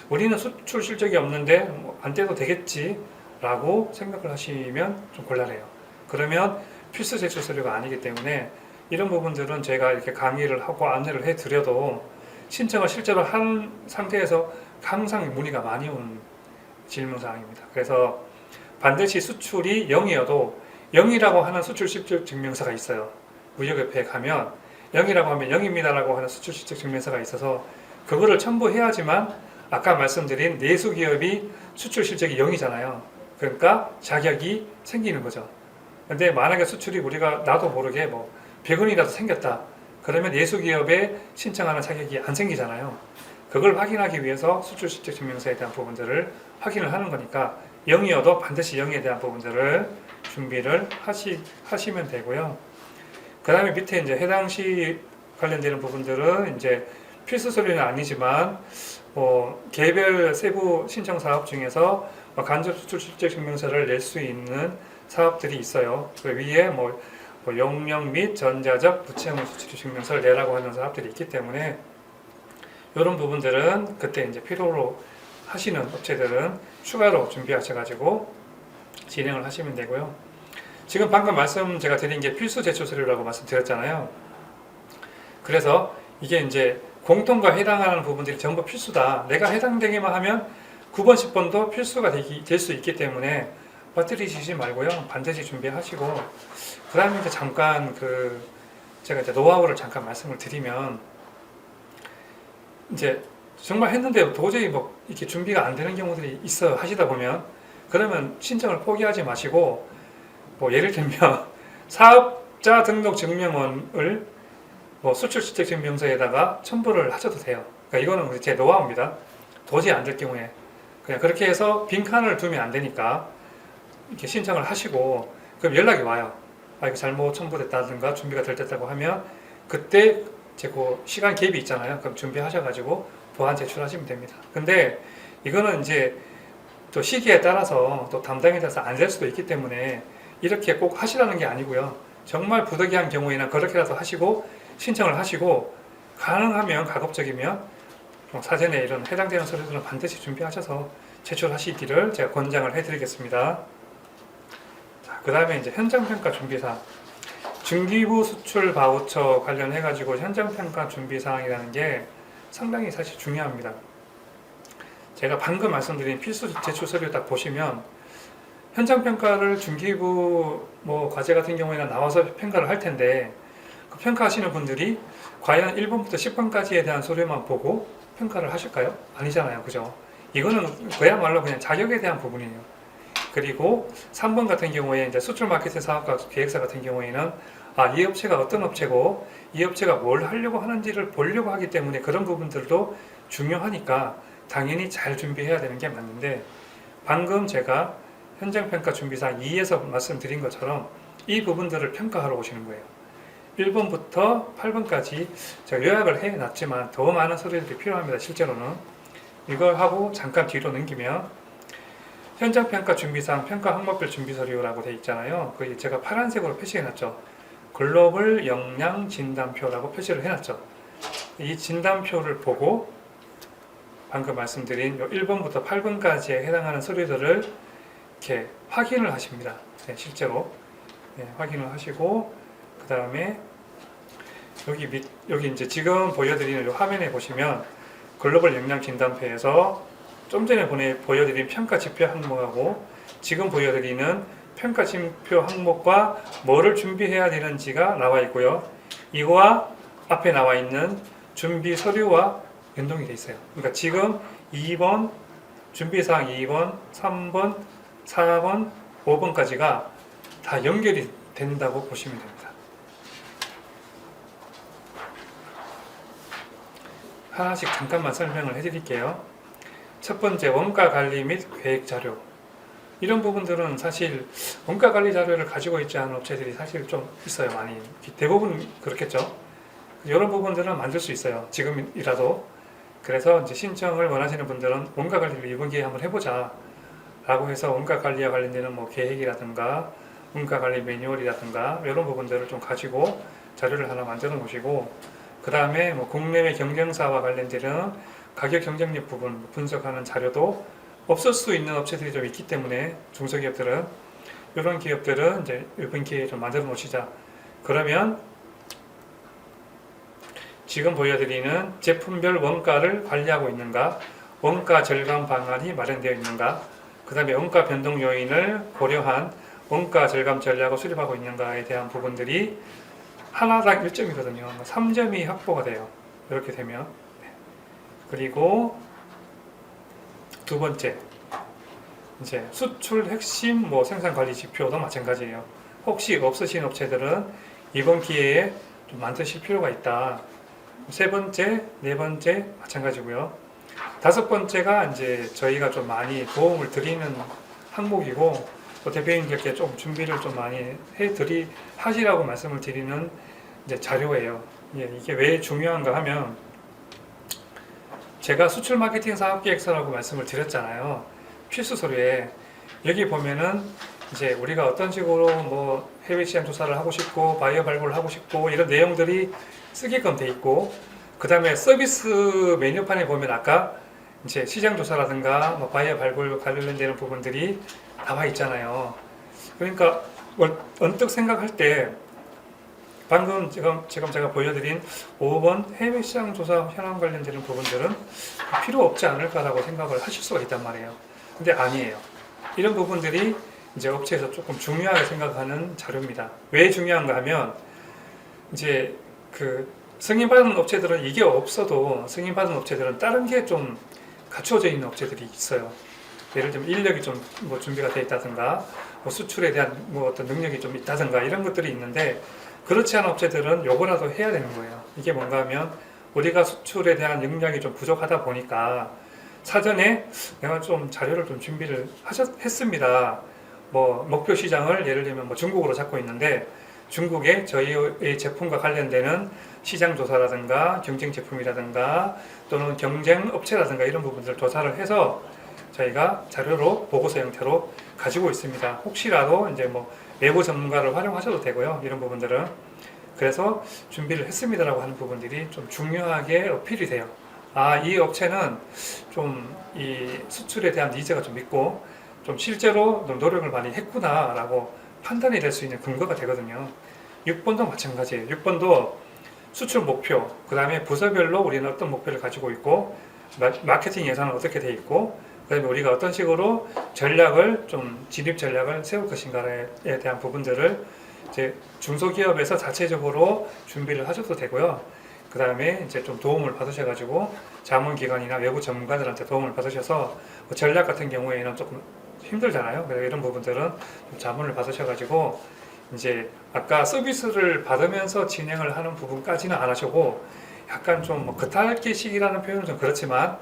우리는 수출 실적이 없는데 안 떼도 되겠지 라고 생각을 하시면 좀 곤란해요. 그러면 필수 제출 서류가 아니기 때문에 이런 부분들은 제가 이렇게 강의를 하고 안내를 해 드려도 신청을 실제로 한 상태에서 항상 문의가 많이 온 질문사항입니다. 그래서 반드시 수출이 0이어도 0이라고 하는 수출 실적 증명서가 있어요. 무역협회에 가면 0이라고 하면 0입니다라고 하는 수출 실적 증명서가 있어서 그거를 첨부해야지만 아까 말씀드린 내수 기업이 수출 실적이 0이잖아요. 그러니까 자격이 생기는 거죠. 근데 만약에 수출이 우리가 나도 모르게 100원이라도 생겼다. 그러면 내수 기업에 신청하는 자격이 안 생기잖아요. 그걸 확인하기 위해서 수출 실적 증명서에 대한 부분들을 확인을 하는 거니까 0이어도 반드시 0에 대한 부분들을 준비를 하시면 되고요. 그 다음에 밑에 이제 해당 시 관련되는 부분들은 이제 필수 서류는 아니지만 개별 세부 신청 사업 중에서 간접 수출 실적 증명서를 낼 수 있는 사업들이 있어요. 그 위에 용역 및 전자적 부채무 수출 증명서를 내라고 하는 사업들이 있기 때문에 이런 부분들은 그때 이제 필요로 하시는 업체들은 추가로 준비하셔가지고 진행을 하시면 되고요. 지금 방금 제가 드린 게 필수 제출 서류라고 말씀드렸잖아요. 그래서 이게 이제 공통과 해당하는 부분들이 전부 필수다. 내가 해당되기만 하면 9번, 10번도 필수가 될 수 있기 때문에 빠뜨리시지 말고요. 반드시 준비하시고, 그 다음에 이제 잠깐 제가 이제 노하우를 잠깐 말씀을 드리면, 이제 정말 했는데 도저히 이렇게 준비가 안 되는 경우들이 있어 하시다 보면, 그러면 신청을 포기하지 마시고, 예를 들면 사업자 등록 증명원을 수출 실적 증명서에다가 첨부를 하셔도 돼요. 그러니까 이거는 제 노하우입니다. 도저히 안 될 경우에 그냥 그렇게 해서 빈칸을 두면 안 되니까 이렇게 신청을 하시고, 그럼 연락이 와요. 이거 잘못 첨부됐다든가 준비가 될 듯하고 하면 그때 그 시간 갭이 있잖아요. 그럼 준비하셔가지고 보완 제출하시면 됩니다. 근데 이거는 이제 또 시기에 따라서 또 담당에 따라서 안 될 수도 있기 때문에 이렇게 꼭 하시라는 게 아니고요. 정말 부득이한 경우에는 그렇게라도 하시고 신청을 하시고 가능하면 가급적이면 사전에 이런 해당되는 서류들은 반드시 준비하셔서 제출하시기를 제가 권장을 해드리겠습니다. 그 다음에 이제 현장평가 준비사항. 중기부 수출 바우처 관련해가지고 현장평가 준비사항이라는 게 상당히 사실 중요합니다. 제가 방금 말씀드린 필수 제출 서류 딱 보시면 현장평가를 중기부 뭐 과제 같은 경우에는 나와서 평가를 할 텐데 그 평가하시는 분들이 과연 1번부터 10번까지에 대한 서류만 보고 평가를 하실까요? 아니잖아요. 그죠? 이거는 그야말로 그냥 자격에 대한 부분이에요. 그리고 3번 같은 경우에 이제 수출 마케팅 사업과 계획사 같은 경우에는 이 업체가 어떤 업체고 이 업체가 뭘 하려고 하는지를 보려고 하기 때문에 그런 부분들도 중요하니까 당연히 잘 준비해야 되는 게 맞는데 방금 제가 현장평가 준비사항 2에서 말씀드린 것처럼 이 부분들을 평가하러 오시는 거예요. 1번부터 8번까지 제가 요약을 해놨지만 더 많은 서류들이 필요합니다. 실제로는 이걸 하고 잠깐 뒤로 넘기면 현장평가 준비사항 평가 항목별 준비서류라고 되어 있잖아요. 그 제가 파란색으로 표시해놨죠. 글로벌 역량 진단표라고 표시를 해놨죠. 이 진단표를 보고 방금 말씀드린 1번부터 8번까지에 해당하는 서류들을 이렇게 확인을 하십니다. 네, 실제로 확인을 하시고 그 다음에 여기 이제 지금 보여드리는 이 화면에 보시면 글로벌 역량 진단표에서 좀 전에 보여드린 평가 지표 항목하고 지금 보여드리는 평가 지표 항목과 뭐를 준비해야 되는지가 나와 있고요. 이거와 앞에 나와 있는 준비 서류와 연동이 되어 있어요. 그러니까 지금 2번 준비사항 2번, 3번, 4번, 5번까지가 다 연결이 된다고 보시면 됩니다. 하나씩 잠깐만 설명을 해드릴게요. 첫 번째, 원가 관리 및 계획 자료. 이런 부분들은 사실 원가 관리 자료를 가지고 있지 않은 업체들이 사실 좀 있어요. 많이. 대부분 그렇겠죠. 이런 부분들은 만들 수 있어요. 지금이라도. 그래서 이제 신청을 원하시는 분들은 원가 관리를 이번 기회에 한번 해보자 라고 해서 원가 관리와 관련되는 뭐 계획이라든가 원가 관리 매뉴얼이라든가 이런 부분들을 좀 가지고 자료를 하나 만들어 놓으시고 그 다음에 뭐 국내외 경쟁사와 관련되는 가격 경쟁력 부분 분석하는 자료도 없을 수 있는 업체들이 좀 있기 때문에 중소기업들은 이런 기업들은 이제 이번 기회에 좀 만들어 놓으시자. 그러면 지금 보여드리는 제품별 원가를 관리하고 있는가, 원가 절감 방안이 마련되어 있는가, 그 다음에 원가 변동 요인을 고려한 원가 절감 전략을 수립하고 있는가에 대한 부분들이 하나당 1점이거든요. 3점이 확보가 돼요. 이렇게 되면. 그리고 두 번째, 이제 수출 핵심 뭐 생산 관리 지표도 마찬가지예요. 혹시 없으신 업체들은 이번 기회에 좀 만드실 필요가 있다. 세 번째, 네 번째 마찬가지고요. 다섯 번째가 이제 저희가 좀 많이 도움을 드리는 항목이고 또 대표님들께 좀 준비를 좀 많이 하시라고 말씀을 드리는 이제 자료예요. 이게 왜 중요한가 하면 제가 수출 마케팅 사업 계획서라고 말씀을 드렸잖아요. 필수 서류에 여기 보면은 이제 우리가 어떤 식으로 뭐 해외 시장 조사를 하고 싶고 바이어 발굴을 하고 싶고 이런 내용들이 쓰게끔 돼 있고 그 다음에 서비스 메뉴판에 보면 아까 이제 시장 조사라든가 뭐 바이어 발굴 관련되는 부분들이 나와 있잖아요. 그러니까 언뜻 생각할 때 방금 지금 제가 보여드린 5번 해외 시장 조사 현황 관련되는 부분들은 필요 없지 않을까라고 생각을 하실 수가 있단 말이에요. 근데 아니에요. 이런 부분들이 이제 업체에서 조금 중요하게 생각하는 자료입니다. 왜 중요한가 하면 이제 그 승인받은 업체들은 이게 없어도 승인받은 업체들은 다른 게 좀 갖춰져 있는 업체들이 있어요. 예를 들면 인력이 좀 뭐 준비가 되어 있다든가 뭐 수출에 대한 뭐 어떤 능력이 좀 있다든가 이런 것들이 있는데 그렇지 않은 업체들은 요거라도 해야 되는 거예요. 이게 뭔가 하면 우리가 수출에 대한 역량이 좀 부족하다 보니까 사전에 내가 좀 자료를 좀 준비를 했습니다. 뭐 목표 시장을 예를 들면 뭐 중국으로 잡고 있는데 중국에 저희의 제품과 관련되는 시장 조사라든가 경쟁 제품이라든가 또는 경쟁 업체라든가 이런 부분들을 조사를 해서 저희가 자료로 보고서 형태로 가지고 있습니다. 혹시라도 이제 뭐 외부 전문가를 활용하셔도 되고요. 이런 부분들은 그래서 준비를 했습니다라고 하는 부분들이 좀 중요하게 어필이 돼요. 아, 이 업체는 좀 이 수출에 대한 니즈가 좀 있고 좀 실제로 노력을 많이 했구나라고 판단이 될 수 있는 근거가 되거든요. 6번도 마찬가지예요. 6번도 수출 목표, 그 다음에 부서별로 우리는 어떤 목표를 가지고 있고 마케팅 예산은 어떻게 돼 있고 그 다음에 우리가 어떤 식으로 전략을 좀 진입 전략을 세울 것인가에 대한 부분들을 이제 중소기업에서 자체적으로 준비를 하셔도 되고요. 그 다음에 이제 좀 도움을 받으셔가지고 자문기관이나 외부 전문가들한테 도움을 받으셔서 뭐 전략 같은 경우에는 조금 힘들잖아요. 그래서 이런 부분들은 좀 자문을 받으셔가지고 이제 아까 서비스를 받으면서 진행을 하는 부분까지는 안 하시고 약간 좀뭐 겉핥기식이라는 표현은 좀 그렇지만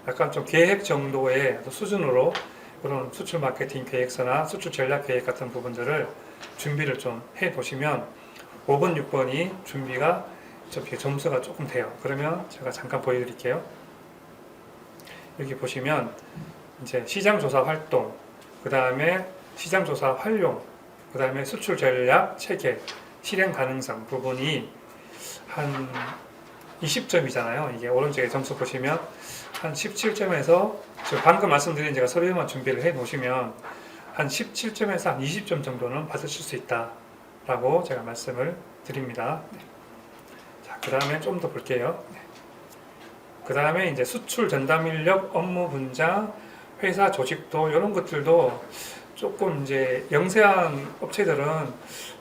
약간 좀 계획 정도의 수준으로 그런 수출 마케팅 계획서나 수출 전략 계획 같은 부분들을 준비를 좀 해 보시면 5번, 6번이 준비가 좀 점수가 조금 돼요. 그러면 제가 잠깐 보여드릴게요. 여기 보시면 이제 시장조사 활동, 그 다음에 시장조사 활용, 그 다음에 수출 전략 체계, 실행 가능성 부분이 한 20점이잖아요. 이게 오른쪽에 점수 보시면 한 17점에서 방금 말씀드린 제가 서류만 준비를 해 놓으시면 한 17점에서 한 20점 정도는 받으실 수 있다라고 제가 말씀을 드립니다. 자, 그 다음에 좀 더 볼게요. 그 다음에 이제 수출 전담 인력, 업무 분장, 회사 조직도 이런 것들도 조금 이제 영세한 업체들은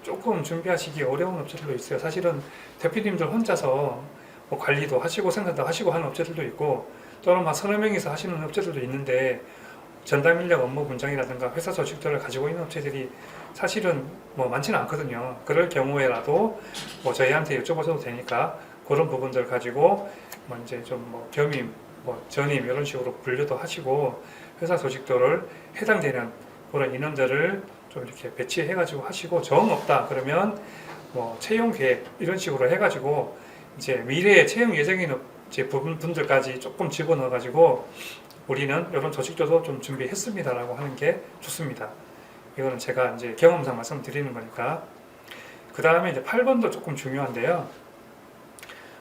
조금 준비하시기 어려운 업체들도 있어요. 사실은 대표님들 혼자서 뭐 관리도 하시고 생산도 하시고 하는 업체들도 있고 또는 막 서너 명이서 하시는 업체들도 있는데 전담 인력 업무 분장이라든가 회사 조직들을 가지고 있는 업체들이 사실은 뭐 많지는 않거든요. 그럴 경우에라도 뭐 저희한테 여쭤보셔도 되니까 그런 부분들 가지고 뭐 이제 좀 뭐 겸임, 뭐 전임 이런 식으로 분류도 하시고 회사 조직도를 해당되는 그런 인원들을 좀 이렇게 배치해가지고 하시고 정 없다 그러면 뭐 채용 계획 이런 식으로 해가지고 이제 미래에 채용 예정인 이제 분들까지 조금 집어넣어가지고 우리는 이런 조직도도 좀 준비했습니다라고 하는 게 좋습니다. 이거는 제가 이제 경험상 말씀드리는 거니까. 그 다음에 이제 8번도 조금 중요한데요.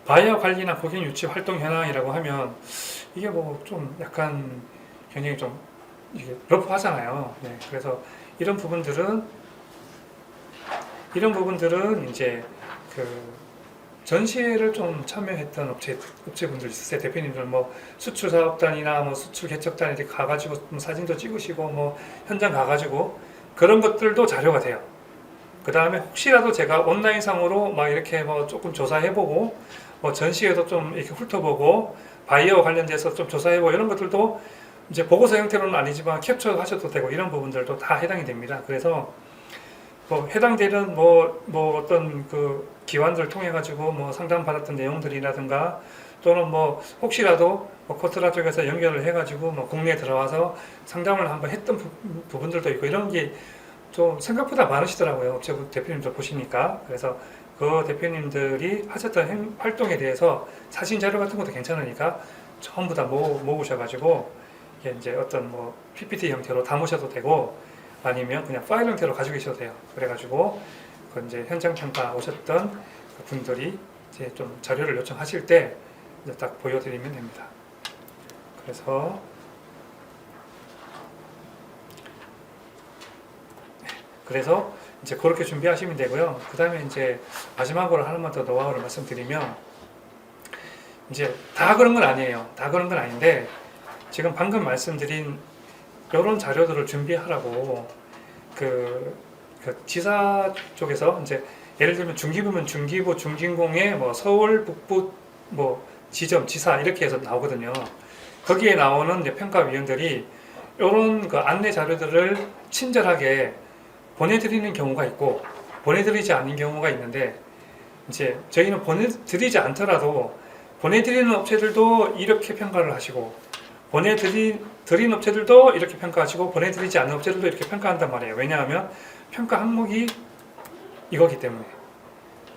바이어 관리나 고객 유치 활동 현황이라고 하면 이게 뭐 좀 약간 굉장히 좀 이게 러프하잖아요. 네, 그래서 이런 부분들은 이제 그 전시회를 좀 참여했던 업체분들 있으세요. 대표님들 뭐 수출 사업단이나 뭐 수출 개척단 이렇게 가가지고 뭐 사진도 찍으시고 뭐 현장 가가지고 그런 것들도 자료가 돼요. 그 다음에 혹시라도 제가 온라인상으로 막 이렇게 뭐 조금 조사해보고 뭐 전시회도 좀 이렇게 훑어보고 바이어 관련돼서 좀 조사해보고 이런 것들도 이제 보고서 형태로는 아니지만 캡처하셔도 되고 이런 부분들도 다 해당이 됩니다. 그래서 뭐 해당되는 뭐 어떤 그 기관들을 통해 가지고 뭐 상담 받았던 내용들이라든가 또는 뭐 혹시라도 뭐 코트라 쪽에서 연결을 해 가지고 뭐 국내에 들어와서 상담을 한번 했던 부분들도 있고 이런 게 좀 생각보다 많으시더라고요. 업체 대표님들 보시니까. 그래서 그 대표님들이 하셨던 활동에 대해서 사진 자료 같은 것도 괜찮으니까 전부 다 모으셔가지고 이게 이제 어떤 뭐 PPT 형태로 담으셔도 되고 아니면 그냥 파일 형태로 가지고 계셔도 돼요. 그래가지고 그 이제 현장 평가 오셨던 그 분들이 이제 좀 자료를 요청하실 때 이제 딱 보여드리면 됩니다. 그래서 이제 그렇게 준비하시면 되고요. 그 다음에 이제 마지막으로 하나만 더 노하우를 말씀드리면 이제 다 그런 건 아니에요. 다 그런 건 아닌데 지금 방금 말씀드린 이런 자료들을 준비하라고 그 지사 쪽에서 이제 예를 들면 중기부면 중기부 중진공의 뭐 서울 북부 뭐 지점 지사 이렇게 해서 나오거든요. 거기에 나오는 이제 평가위원들이 이런 그 안내 자료들을 친절하게 보내드리는 경우가 있고 보내드리지 않는 경우가 있는데 이제 저희는 보내드리지 않더라도 보내드리는 업체들도 이렇게 평가를 하시고 보내드린 업체들도 이렇게 평가하시고 보내드리지 않는 업체들도 이렇게 평가한단 말이에요. 왜냐하면 평가 항목이 이거기 때문에.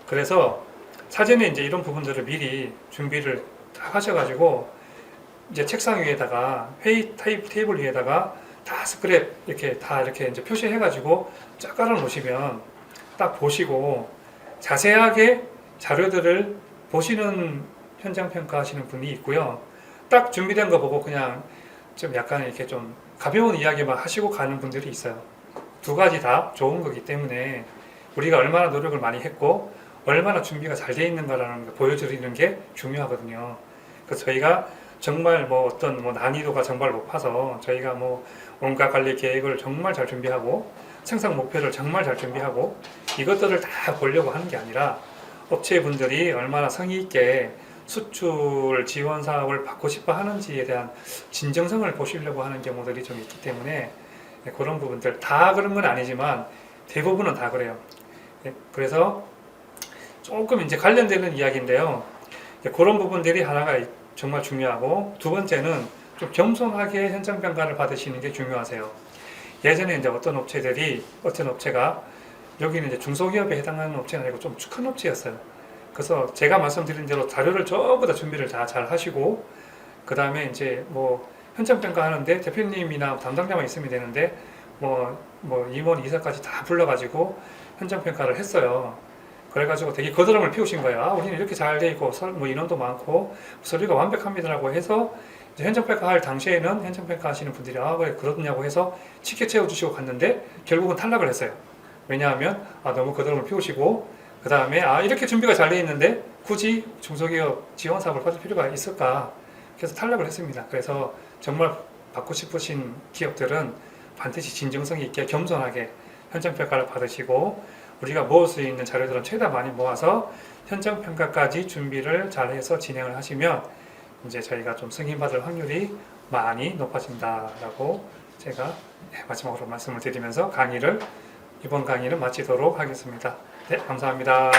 그래서 사전에 이제 이런 부분들을 미리 준비를 다 하셔가지고 이제 책상 위에다가 회의 테이블 위에다가 다 스크랩 이렇게 이제 표시해가지고 쫙 깔아 놓으시면 딱 보시고 자세하게 자료들을 보시는 현장 평가하시는 분이 있고요. 딱 준비된 거 보고 그냥 좀 약간 이렇게 좀 가벼운 이야기만 하시고 가는 분들이 있어요. 두 가지 다 좋은 거기 때문에 우리가 얼마나 노력을 많이 했고 얼마나 준비가 잘 돼 있는가라는 걸 보여드리는 게 중요하거든요. 그래서 저희가 정말 뭐 어떤 뭐 난이도가 정말 높아서 저희가 뭐 온갖 관리 계획을 정말 잘 준비하고 생산 목표를 정말 잘 준비하고 이것들을 다 보려고 하는 게 아니라 업체분들이 얼마나 성의 있게 수출 지원 사업을 받고 싶어 하는지에 대한 진정성을 보시려고 하는 경우들이 좀 있기 때문에 그런 부분들 다 그런 건 아니지만 대부분은 다 그래요. 그래서 조금 이제 관련되는 이야기인데요. 그런 부분들이 하나가 정말 중요하고 두 번째는 좀 겸손하게 현장 평가를 받으시는 게 중요하세요. 예전에 이제 어떤 업체가 여기는 이제 중소기업에 해당하는 업체는 아니고 좀 큰 업체였어요. 그래서 제가 말씀드린 대로 자료를 전부 다 준비를 다 잘 하시고 그 다음에 이제 뭐 현장 평가하는데 대표님이나 담당자만 있으면 되는데 뭐 임원 이사까지 다 불러가지고 현장 평가를 했어요. 그래가지고 되게 거드름을 피우신 거예요. 아, 우리는 이렇게 잘 돼 있고 뭐 인원도 많고 서류가 완벽합니다라고 해서 이제 현장 평가할 당시에는 현장 평가하시는 분들이 아 왜 그러냐고 해서 치켜 채워주시고 갔는데 결국은 탈락을 했어요. 왜냐하면 너무 거드름을 피우시고 그 다음에 이렇게 준비가 잘 돼 있는데 굳이 중소기업 지원 사업을 받을 필요가 있을까? 그래서 탈락을 했습니다. 그래서 정말 받고 싶으신 기업들은 반드시 진정성 있게 겸손하게 현장 평가를 받으시고 우리가 모을 수 있는 자료들은 최대한 많이 모아서 현장 평가까지 준비를 잘 해서 진행을 하시면 이제 저희가 좀 승인받을 확률이 많이 높아진다라고 제가 마지막으로 말씀을 드리면서 이번 강의는 마치도록 하겠습니다. 네, 감사합니다.